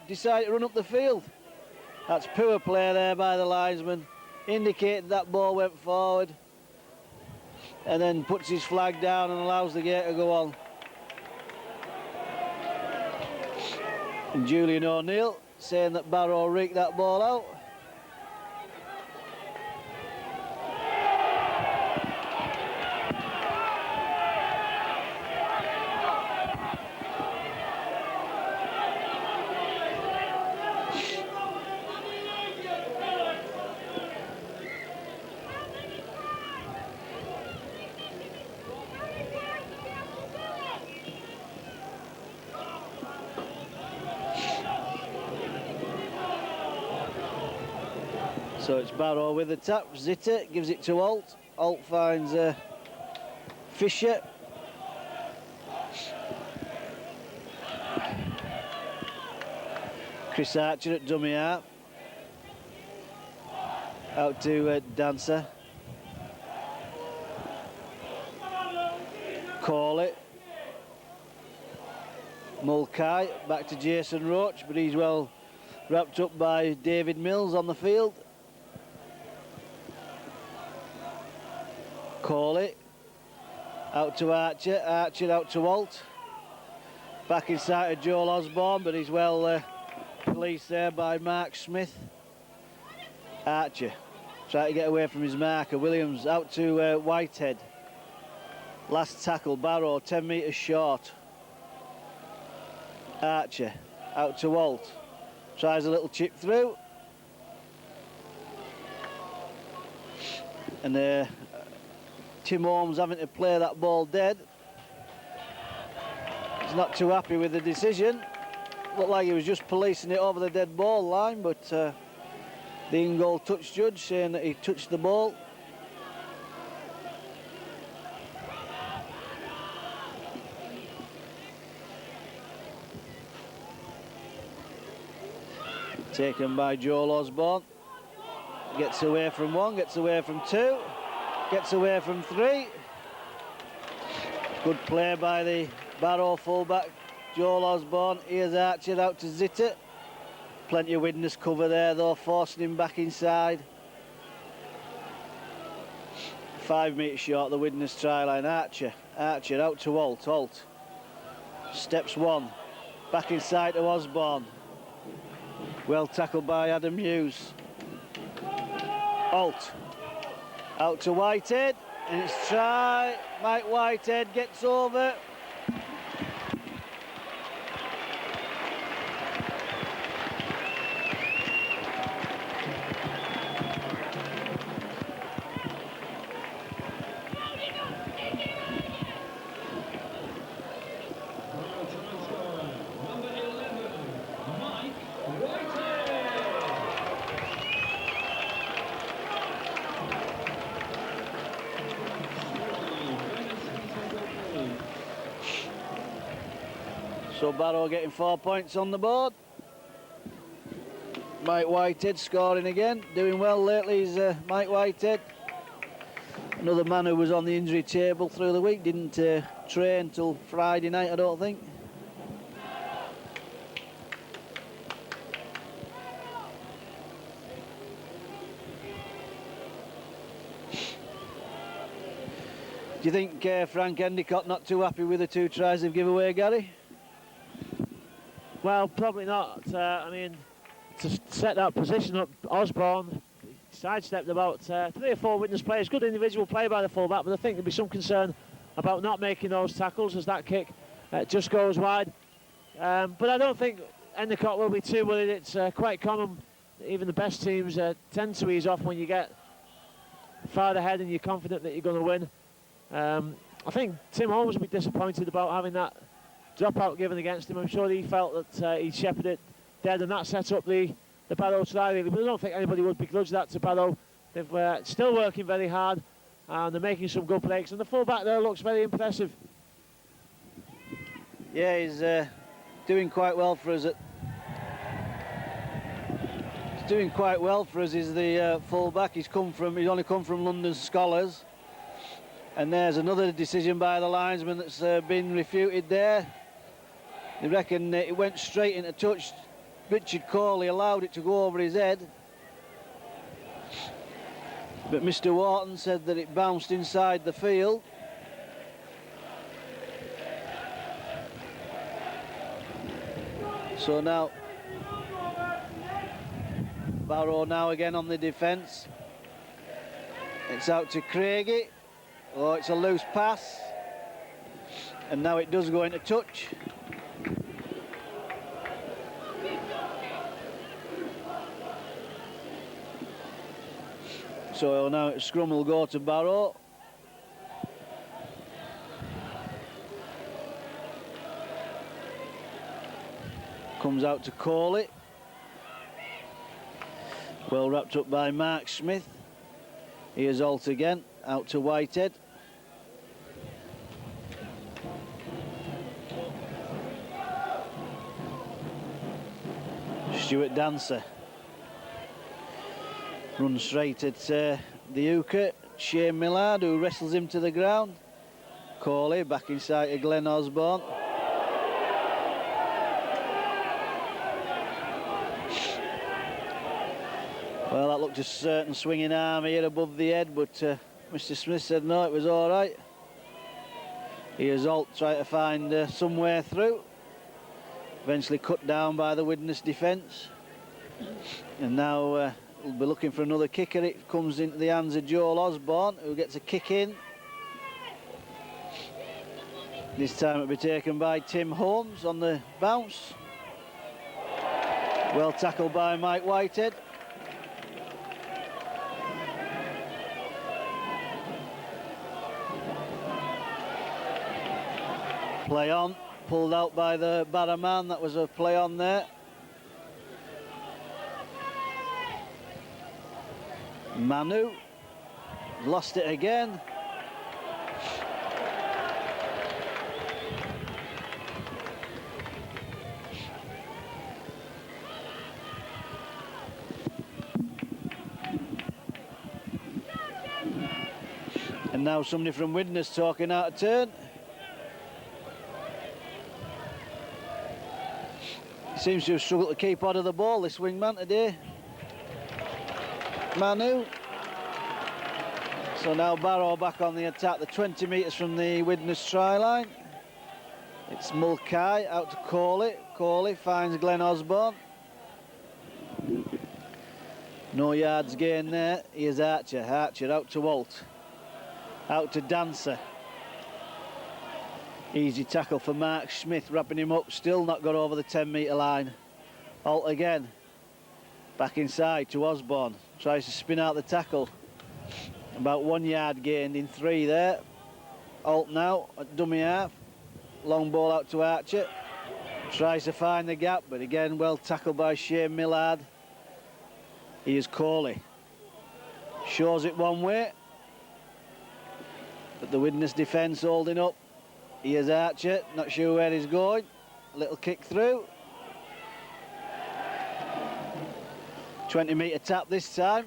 decided to run up the field. That's poor play there by the linesman, indicated that ball went forward, and then puts his flag down and allows the game to go on. And Julian O'Neill saying that Barrow raked that ball out. So it's Barrow with the tap. Zitter gives it to Holt. Holt finds Fisher. Chris Archer at dummy half. Out to Dancer. Call it. Mulcahy back to Jason Roach, but he's well wrapped up by David Mills on the field. Call it. Out to Archer. Archer out to Holt. Back inside to Joel Osborne, but he's well policed there by Mark Smith. Archer trying to get away from his marker. Williams out to Whitehead. Last tackle, Barrow 10 metres short. Archer out to Holt. Tries a little chip through. And Tim Holmes having to play that ball dead. He's not too happy with the decision. Looked like he was just policing it over the dead ball line, but the in-goal touch judge saying that he touched the ball. Taken by Joel Osborne. Gets away from one, gets away from two, gets away from three. Good play by the Barrow fullback, Joel Osborne. Here's Archer out to Zitter. Plenty of Widnes cover there though, forcing him back inside. 5 metres short the Widnes try line. Archer out to Holt. Steps one, back inside to Osborne. Well tackled by Adam Hughes. Holt out to Whitehead, and it's try. Mike Whitehead gets over. So Barrow getting 4 points on the board. Mike Whitehead scoring again. Doing well lately is Mike Whitehead. Another man who was on the injury table through the week. Didn't train till Friday night, I don't think. Do you think Frank Endicott not too happy with the 2 tries they've given away, Gary? Well, probably not. I mean, to set that position up, Osborne sidestepped about 3 or 4 Widnes players. Good individual play by the fullback, but I think there'd be some concern about not making those tackles as that kick just goes wide. But I don't think Endicott will be too worried. It's quite common. Even the best teams tend to ease off when you get far ahead and you're confident that you're going to win. I think Tim Holmes will be disappointed about having that dropout given against him. I'm sure he felt that he shepherded it dead, and that set up the Barrow try really. But I don't think anybody would begrudge that to Barrow. They're still working very hard, and they're making some good breaks. And the fullback there looks very impressive. Yeah, he's doing quite well for us. He's doing quite well for us. He's the fullback. He's only come from London Scholars. And there's another decision by the linesman that's been refuted there. They reckon it went straight into touch. Richard Corley allowed it to go over his head. But Mr. Wharton said that it bounced inside the field. So now, Barrow now again on the defence. It's out to Craigie. Oh, it's a loose pass. And now it does go into touch. So now scrum will go to Barrow. Comes out to Corley. Well wrapped up by Mark Smith. Here's Holt again, out to Whitehead. Stuart Dancer runs straight at the hooker, Shane Millard, who wrestles him to the ground. Corley back inside to Glenn Osborne. Well, that looked a certain swinging arm here above the head, but Mr. Smith said no, it was all right. Here's Holt trying to find some way through. Eventually cut down by the Widnes defence. And now we'll be looking for another kicker. It comes into the hands of Joel Osborne, who gets a kick in. This time it'll be taken by Tim Holmes on the bounce. Well tackled by Mike Whitehead. Play on, pulled out by the barrow man. That was a play on there. Manu lost it again. And now somebody from Widnes talking out of turn. Seems to have struggled to keep out of the ball, this wingman today. Manu. So now Barrow back on the attack, the 20 metres from the Widnes try line. It's Mulcahy out to Corley. Corley finds Glenn Osborne. No yards gain there. Here's Archer. Archer out to Walt. Out to Dancer. Easy tackle for Mark Smith, wrapping him up. Still not got over the 10-metre line. Alt again. Back inside to Osborne. Tries to spin out the tackle. About 1 yard gained in 3 there. Alt now at dummy half. Long ball out to Archer. Tries to find the gap, but again well tackled by Shane Millard. Here's Corley. Shows it one way. But the Widnes defence holding up. Here's Archer, not sure where he's going. A little kick through. 20-metre tap this time.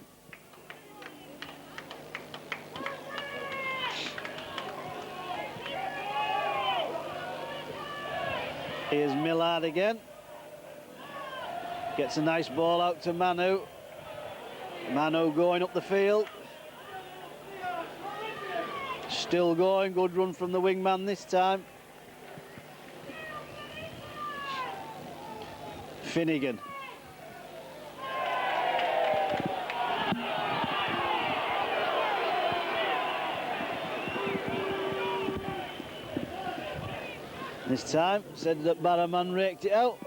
Here's Millard again. Gets a nice ball out to Manu. Manu going up the field. Still going, good run from the wingman this time. Finnegan. This time, said that Barrowman raked it out.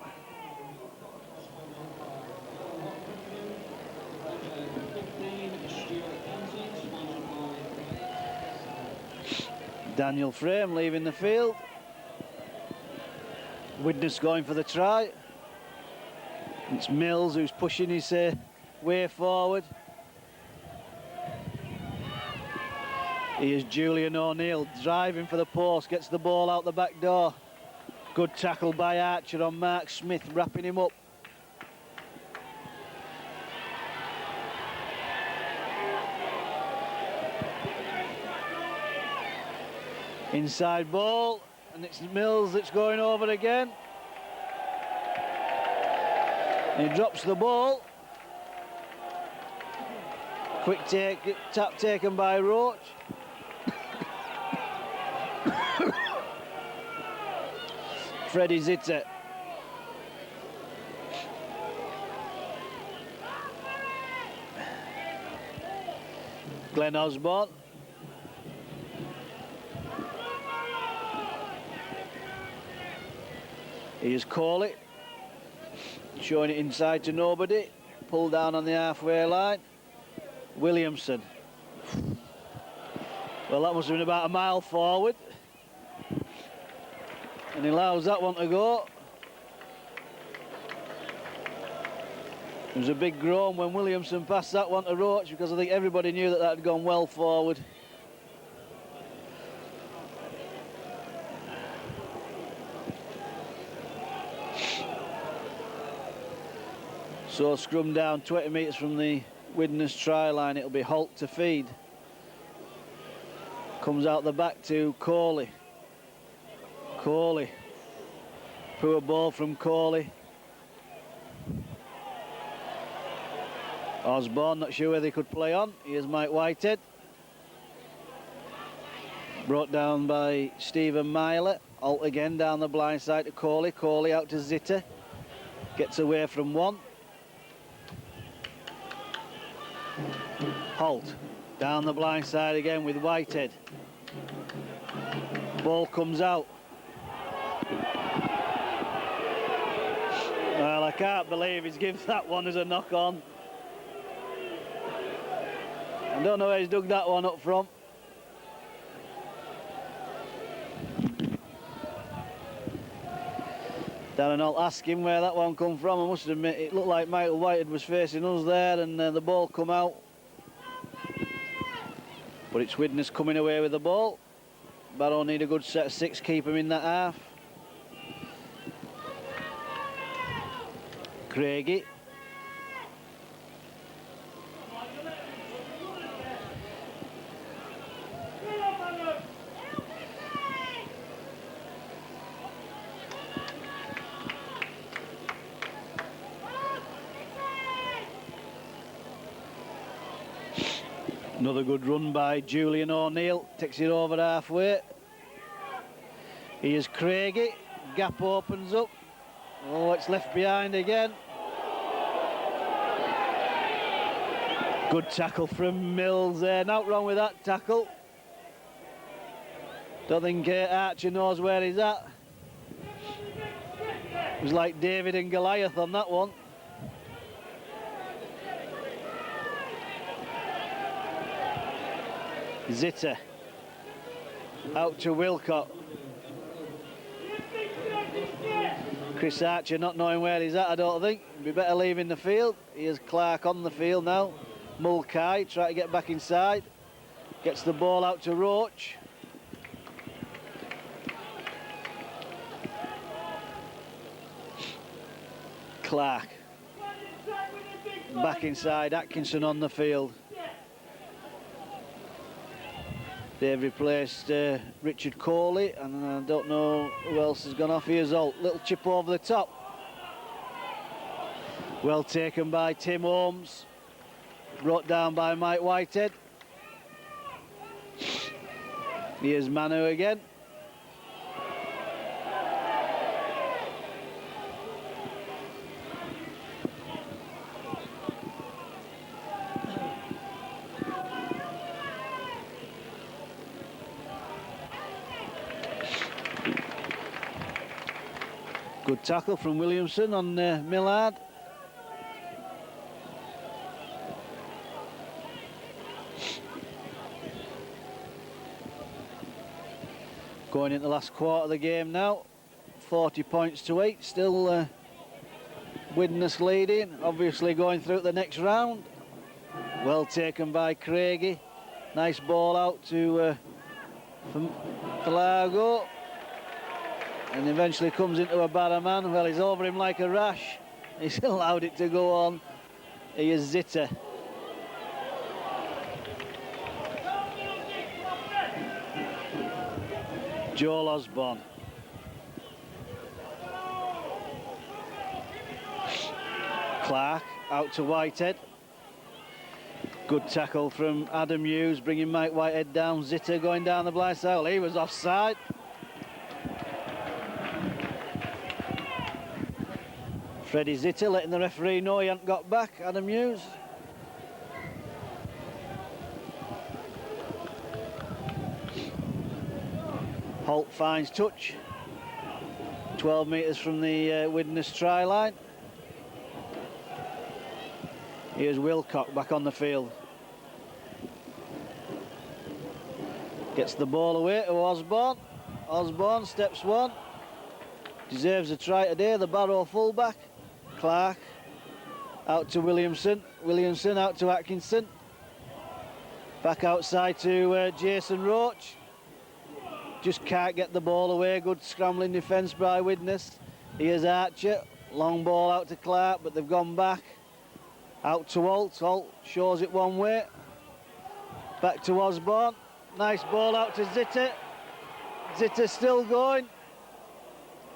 Daniel Frame leaving the field. Widnes going for the try. It's Mills who's pushing his way forward. Here's Julian O'Neill driving for the post, gets the ball out the back door. Good tackle by Archer on Mark Smith, wrapping him up. Inside ball, and it's Mills that's going over again. And he drops the ball. Quick tap taken by Roach. Freddie Zitter. Glenn Osborne. Here's Corley, showing it inside to nobody. Pulled down on the halfway line. Williamson. Well, that must have been about a mile forward. And he allows that one to go. There was a big groan when Williamson passed that one to Roach, because I think everybody knew that that had gone well forward. So scrum down 20 metres from the Widnes try line. It'll be Holt to feed. Comes out the back to Corley. Corley. Poor ball from Corley. Osborne, not sure where they could play on. Here's Mike Whitehead. Brought down by Stephen Myler. Holt again down the blind side to Corley. Corley out to Zitter. Gets away from one. Holt down the blind side again with Whitehead. Ball comes out. Well, I can't believe he's given that one as a knock on. I don't know where he's dug that one up from. Darren, I'll ask him where that one come from. I must admit, it looked like Michael Whitehead was facing us there, and the ball come out. But it's Widnes coming away with the ball. Barrow need a good set of 6, keep him in that half. Craigie. Another good run by Julian O'Neill, takes it over halfway. Here's Craigie, gap opens up. Oh, it's left behind again. Good tackle from Mills there, not wrong with that tackle. Don't think Archer knows where he's at. It was like David and Goliath on that one. Zitter out to Wilcott. Chris Archer not knowing where he's at, I don't think. Be better leaving the field. Here's Clark on the field now. Mulcahy trying to get back inside. Gets the ball out to Roach. Clark. Back inside, Atkinson on the field. They've replaced Richard Coley, and I don't know who else has gone off. Here's Holt, little chip over the top. Well taken by Tim Holmes, brought down by Mike Whitehead. Here's Manu again. Good tackle from Williamson on Millard. Going into the last quarter of the game now. 40 points to 8. Still Widnes leading. Obviously going through the next round. Well taken by Craigie. Nice ball out to Largo. And eventually comes into a Barrowman. Well, he's over him like a rash. He's allowed it to go on. Here's Zitter. Joel Osborne. Clark out to Whitehead. Good tackle from Adam Hughes, bringing Mike Whitehead down. Zitter going down the blind side. Well, he was offside. Freddie Zitter letting the referee know he hadn't got back, Adam Hughes. Holt finds touch. 12 metres from the Widnes try line. Here's Wilcock back on the field. Gets the ball away to Osborne. Osborne steps one. Deserves a try today, the Barrow fullback. Clark out to Williamson. Williamson out to Atkinson. Back outside to Jason Roach. Just can't get the ball away. Good scrambling defence by Widnes. Here's Archer. Long ball out to Clark, but they've gone back. Out to Holt. Holt shows it one way. Back to Osborne. Nice ball out to Zitter. Zitter still going.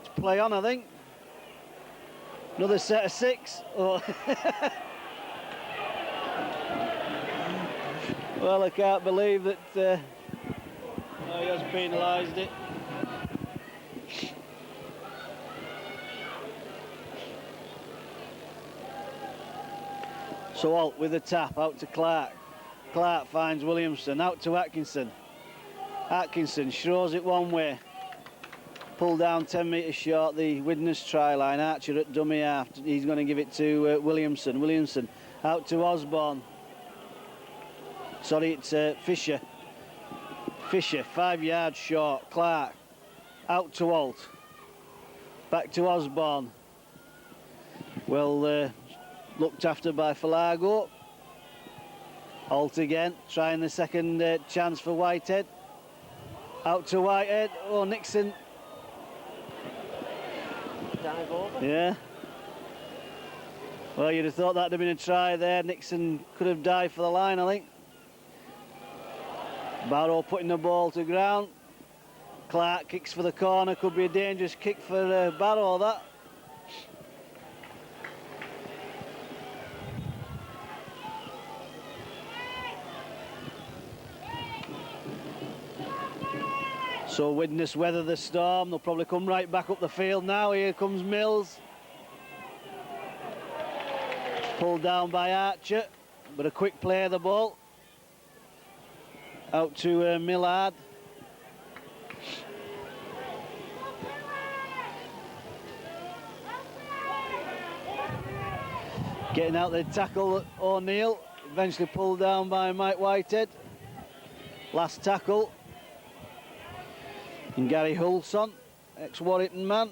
It's play on, I think. Another set of 6. Oh. Well, I can't believe that he has penalised it. So Holt with the tap out to Clark. Clark finds Williamson out to Atkinson. Atkinson throws it one way. pulled down 10 metres short the Widnes try line. Archer at dummy half. He's going to give it to Williamson. Williamson out to Osborne. Sorry, it's Fisher. Fisher, 5 yards short. Clark out to Holt. Back to Osborne. Well looked after by Falago. Holt again, trying the second chance for Whitehead. Out to Whitehead. Oh, Nixon. Dive over. Yeah. Well, you'd have thought that'd have been a try there. Nixon could have dived for the line, I think. Barrow putting the ball to ground. Clark kicks for the corner. Could be a dangerous kick for Barrow, that. So Widnes weather the storm. They'll probably come right back up the field now. Here comes Mills. Pulled down by Archer, but a quick play of the ball. Out to Millard. Getting out the tackle, O'Neill. Eventually pulled down by Mike Whitehead. Last tackle. And Gary Hulson, ex-Warrington man,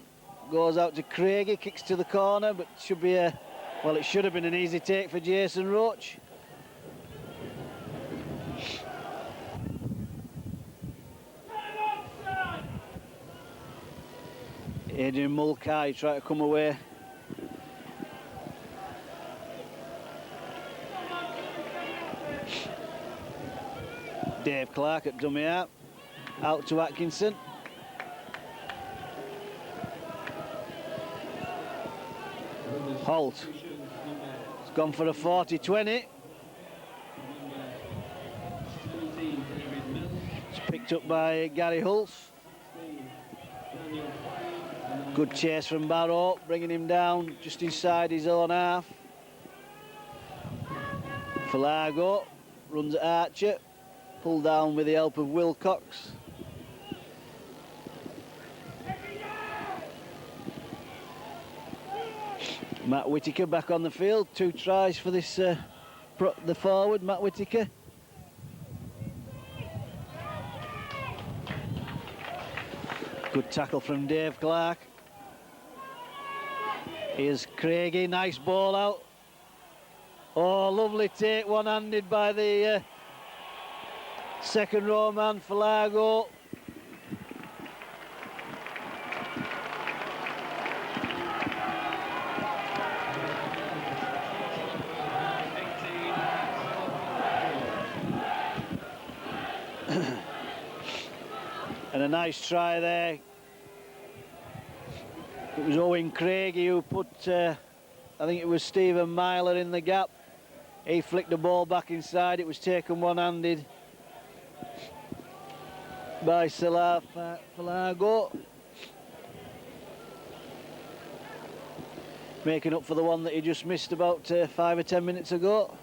goes out to Craigie, kicks to the corner, but should be a, well, it should have been an easy take for Jason Roach. Adrian Mulcahy trying to come away. Dave Clark at dummy out to Atkinson. Holt. It's gone for a 40-20. It's picked up by Gary Hulse. Good chase from Barrow, bringing him down just inside his own half. Falago runs at Archer, pulled down with the help of Wilcox. Matt Whittaker back on the field, 2 tries for this the forward, Matt Whittaker. Good tackle from Dave Clark. Here's Craigie, nice ball out. Oh, lovely take, one-handed by the second row man, Falago. And a nice try there. It was Owen Craigie who put, I think it was Stephen Myler in the gap. He flicked the ball back inside. It was taken one-handed by Falago. Making up for the one that he just missed about 5 or 10 minutes ago.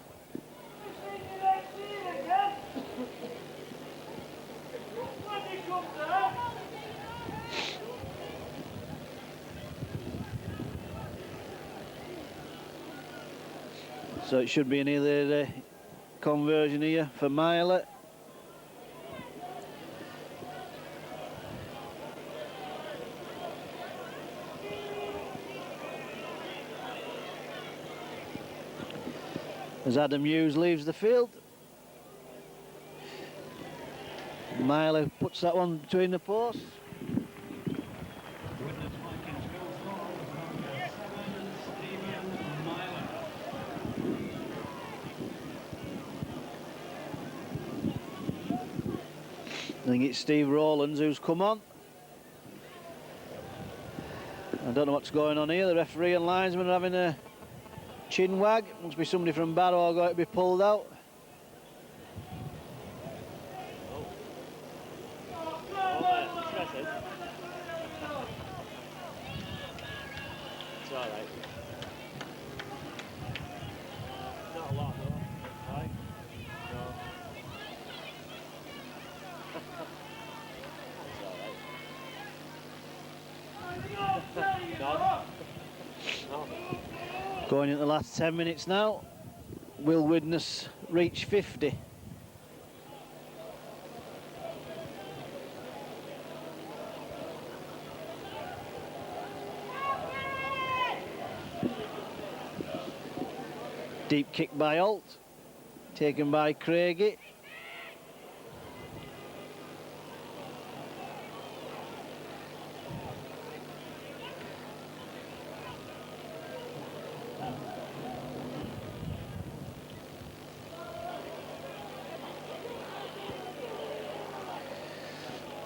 So it should be another conversion here for Myler. As Adam Hughes leaves the field. Myler puts that one between the posts. I think it's Steve Rowlands who's come on. I don't know what's going on here. The referee and linesman are having a chin wag. Must be somebody from Barrow going to be pulled out. It's all right. Not a lot, though. Right? No. That's all right. Going into the last 10 minutes now. Will Widnes reach 50? Deep kick by Holt, taken by Craigie.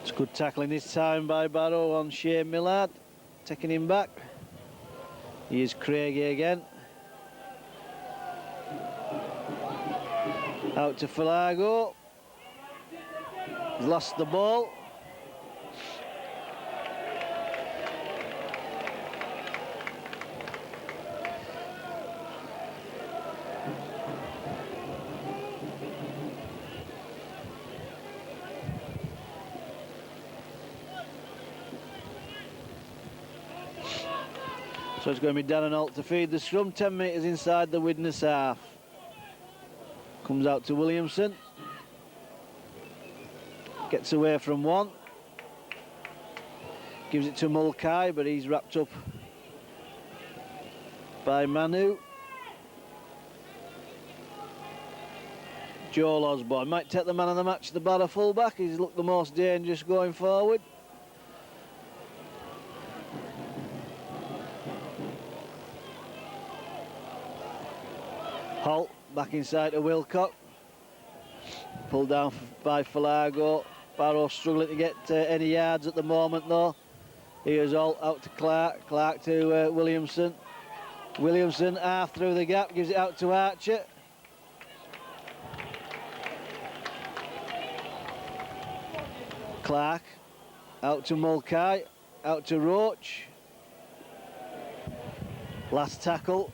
It's good tackling this time by Barrow on Shane Millard, taking him back. Here's Craigie again. Out to Falago. He's lost the ball. So it's going to be Dan and Holt to feed the scrum. 10 metres inside the Widnes half. Comes out to Williamson. Gets away from one. Gives it to Mulcahy, but he's wrapped up by Manu. Joel Osborne might take the man of the match, the Barrow fullback. He's looked the most dangerous going forward. Holt back inside to Wilcock. Pulled down by Falago. Barrow struggling to get any yards at the moment though. Here's Holt out to Clark. Clark to Williamson. Williamson half through the gap, gives it out to Archer. Clark out to Mulcahy. Out to Roach. Last tackle.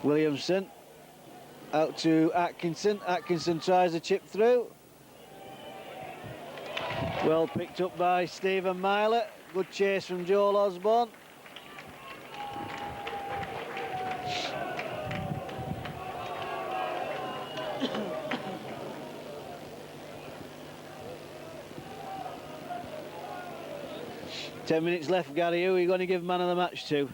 Williamson out to Atkinson. Atkinson tries a chip through. Well picked up by Stephen Myler. Good chase from Joel Osborne. Ten minutes left, Gary. Who are you going to give man of the match to?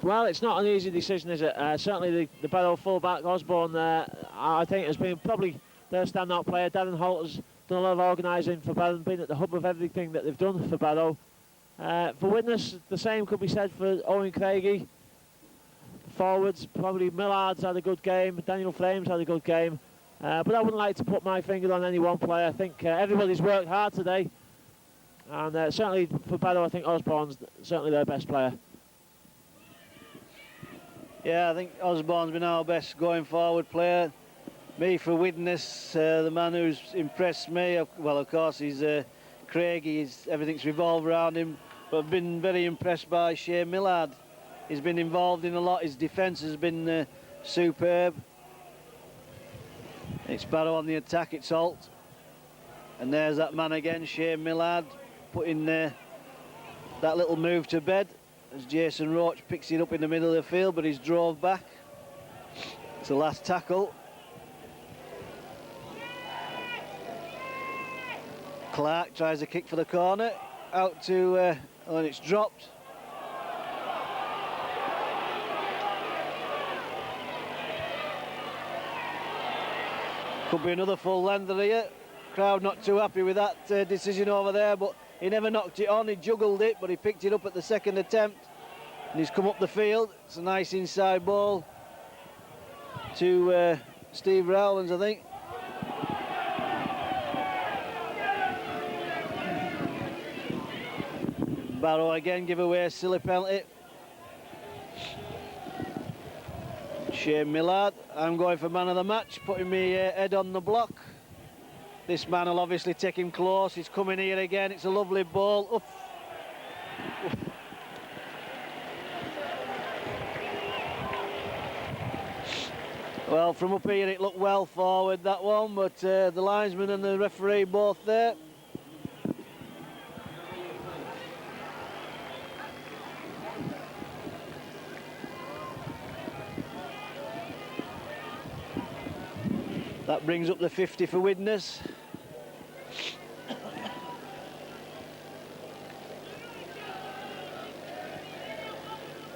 Well, it's not an easy decision, is it? Certainly the Barrow full-back Osborne, I think, has been probably their standout player. Darren Holt has done a lot of organising for Barrow, been at the hub of everything that they've done for Barrow. For Widnes, the same could be said for Owen Craigie. Forwards, probably Millard's had a good game, Daniel Frames had a good game. But I wouldn't like to put my finger on any one player. I think everybody's worked hard today. And certainly for Barrow, I think Osborne's certainly their best player. Yeah, I think Osborne's been our best going forward player. Me for Widnes, the man who's impressed me, well, of course, he's Craigie. Everything's revolved around him, but I've been very impressed by Shane Millard. He's been involved in a lot. His defence has been superb. It's Barrow on the attack, it's Holt. And there's that man again, Shane Millard, putting that little move to bed. As Jason Roach picks it up in the middle of the field, but he's drove back. It's the last tackle. Clark tries a kick for the corner. Out to, and it's dropped. Could be another full lengther here. Crowd not too happy with that decision over there, but he never knocked it on. He juggled it, but he picked it up at the second attempt. And he's come up the field. It's a nice inside ball to Steve Rowlands, I think. Barrow again give away a silly penalty. Shane Millard. I'm going for man of the match, putting me head on the block. This man will obviously take him close. He's coming here again. It's a lovely ball. Oof. Oof. Well, from up here it looked well forward, that one, but the linesman and the referee both there. That brings up the 50 for Widnes.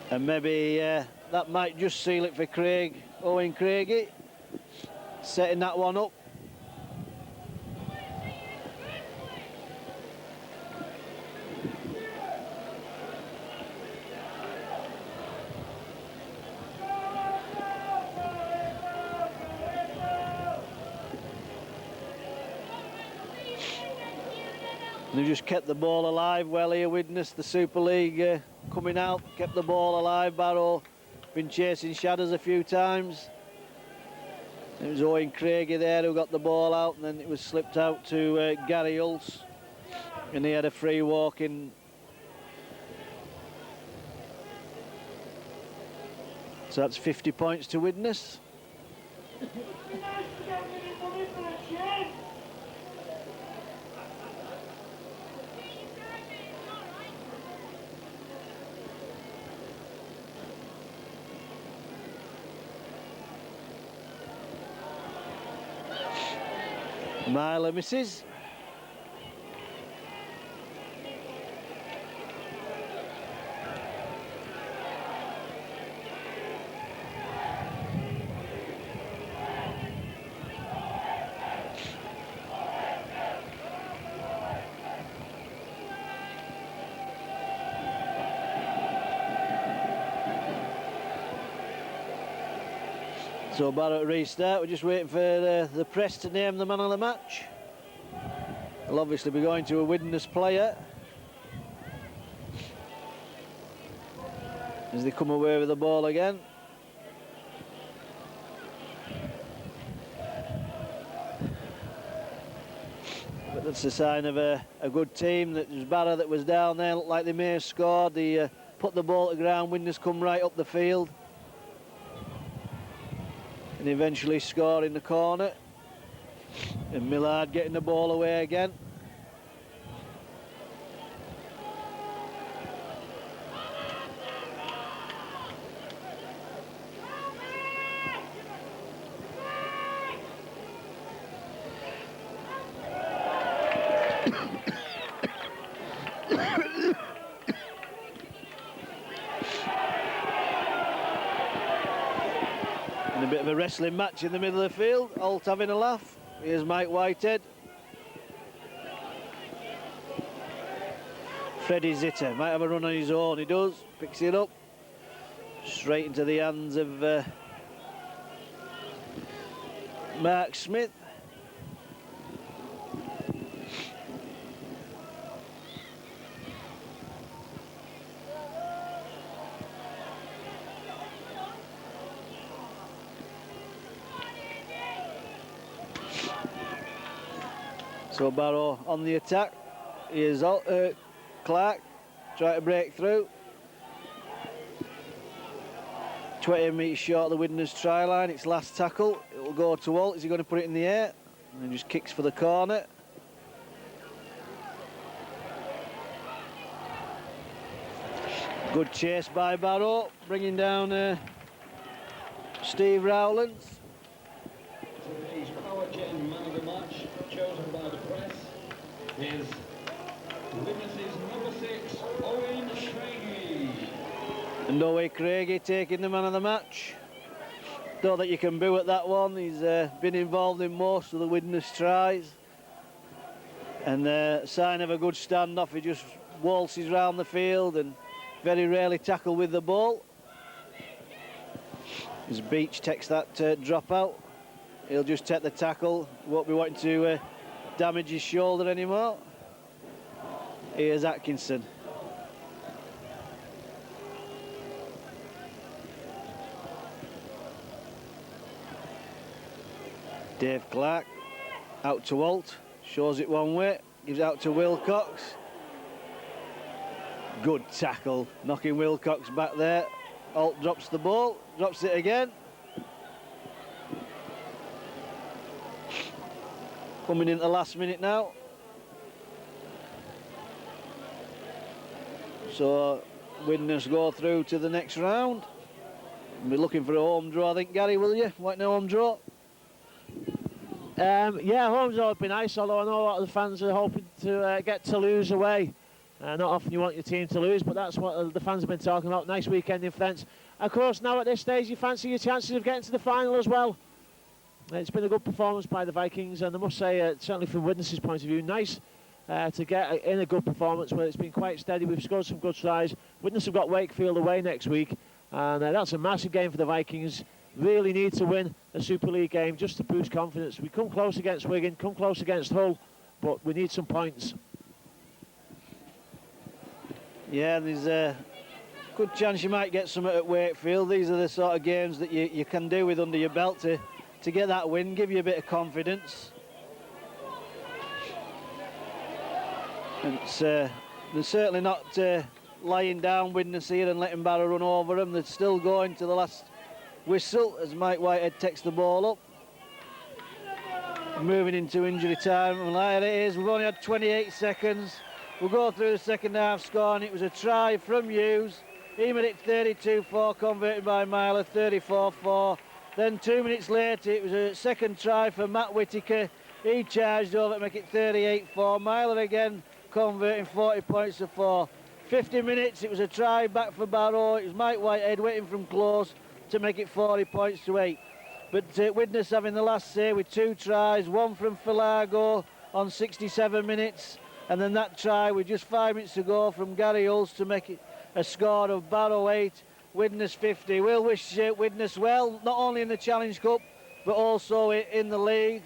And maybe that might just seal it for Craig, Owen Craigie, setting that one up. They just kept the ball alive well here, Widnes. The Super League coming out, kept the ball alive. Barrow been chasing shadows a few times. It was Owen Craigie there who got the ball out, and then it was slipped out to Gary Hulse, and he had a free walk in. So that's 50 points to Widnes. Myler misses. So Barrow restart. We're just waiting for the press to name the man of the match. They'll obviously be going to a Widnes player as they come away with the ball again. But that's a sign of a good team. That was Barrow that was down there, looked like they may have scored. They put the ball to ground, Widnes come right up the field and eventually score in the corner. And Millard getting the ball away again. And a bit of a wrestling match in the middle of the field. Holt having a laugh. Here's Mike Whitehead. Freddie Zitter might have a run on his own. He does. Picks it up. Straight into the hands of Mark Smith. So Barrow on the attack. Here's Clark trying to break through. 20 metres short of the Widnes try line. It's last tackle. It will go to Holt. Is he going to put it in the air? And then just kicks for the corner. Good chase by Barrow, bringing down Steve Rowlands. Today's Power Gen man of the match, chosen by the press, is Widnes' number 6, Owen Craigie. And Owen Craigie taking the man of the match. Don't think you can boo at that one. He's been involved in most of the Widnes tries. And sign of a good standoff. He just waltzes round the field and very rarely tackle with the ball. As Beach takes that drop out, he'll just take the tackle. Won't be wanting to damage his shoulder anymore. Here's Atkinson. Dave Clark out to Holt, shows it one way, gives it out to Wilcox. Good tackle, knocking Wilcox back there. Holt drops the ball, drops it again. Coming into the last minute now. So Widnes go through to the next round. We're looking for a home draw, I think, Gary, will you? Want no home draw? Yeah, home draw would be nice, although I know a lot of the fans are hoping to get Toulouse away. Not often you want your team to lose, but that's what the fans have been talking about. Nice weekend in France. Of course, now at this stage, you fancy your chances of getting to the final as well. It's been a good performance by the Vikings, and I must say, certainly from Widnes' point of view, nice to get in a good performance where it's been quite steady. We've scored some good tries. Widnes have got Wakefield away next week, and that's a massive game for the Vikings. Really need to win a Super League game just to boost confidence. We come close against Wigan, come close against Hull, but we need some points. Yeah, there's a good chance you might get something at Wakefield. These are the sort of games that you can do with under your belt to get that win, give you a bit of confidence. And they're certainly not lying down Widnes here and letting Barrow run over them. They're still going to the last whistle as Mike Whitehead takes the ball up. Moving into injury time, and there it is. We've only had 28 seconds. We'll go through the second half score, and it was a try from Hughes. He made it 32-4, converted by Myler, 34-4. Then 2 minutes later, it was a second try for Matt Whitaker. He charged over to make it 38-4. Myler again converting 40 points to 4. 50 minutes, it was a try back for Barrow. It was Mike Whitehead waiting from close to make it 40 points to 8. But Widnes having the last say with 2 tries, one from Filago on 67 minutes. And then that try with just 5 minutes to go from Gary Hulls to make it a score of Barrow 8, Widnes 50. We'll wish Widnes well, not only in the Challenge Cup, but also in the league.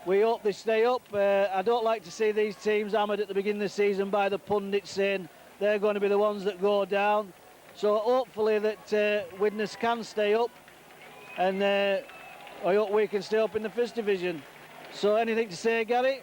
We hope they stay up. I don't like to see these teams hammered at the beginning of the season by the pundits saying they're going to be the ones that go down. So hopefully that Widnes can stay up, and I hope we can stay up in the first division. So anything to say, Gary?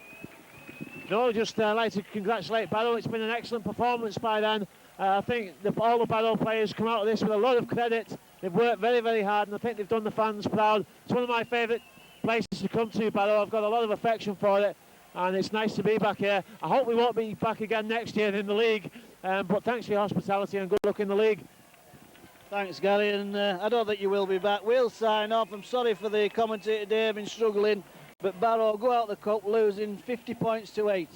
No, just like to congratulate Barrow. It's been an excellent performance by them. I think all the Barrow players come out of this with a lot of credit. They've worked very, very hard, and I think they've done the fans proud. It's one of my favourite places to come to, Barrow. I've got a lot of affection for it, and it's nice to be back here. I hope we won't be back again next year in the league, but thanks for your hospitality and good luck in the league. Thanks, Gary, and I don't think you will be back. We'll sign off. I'm sorry for the commentator today, been struggling, but Barrow go out the cup losing 50 points to 8.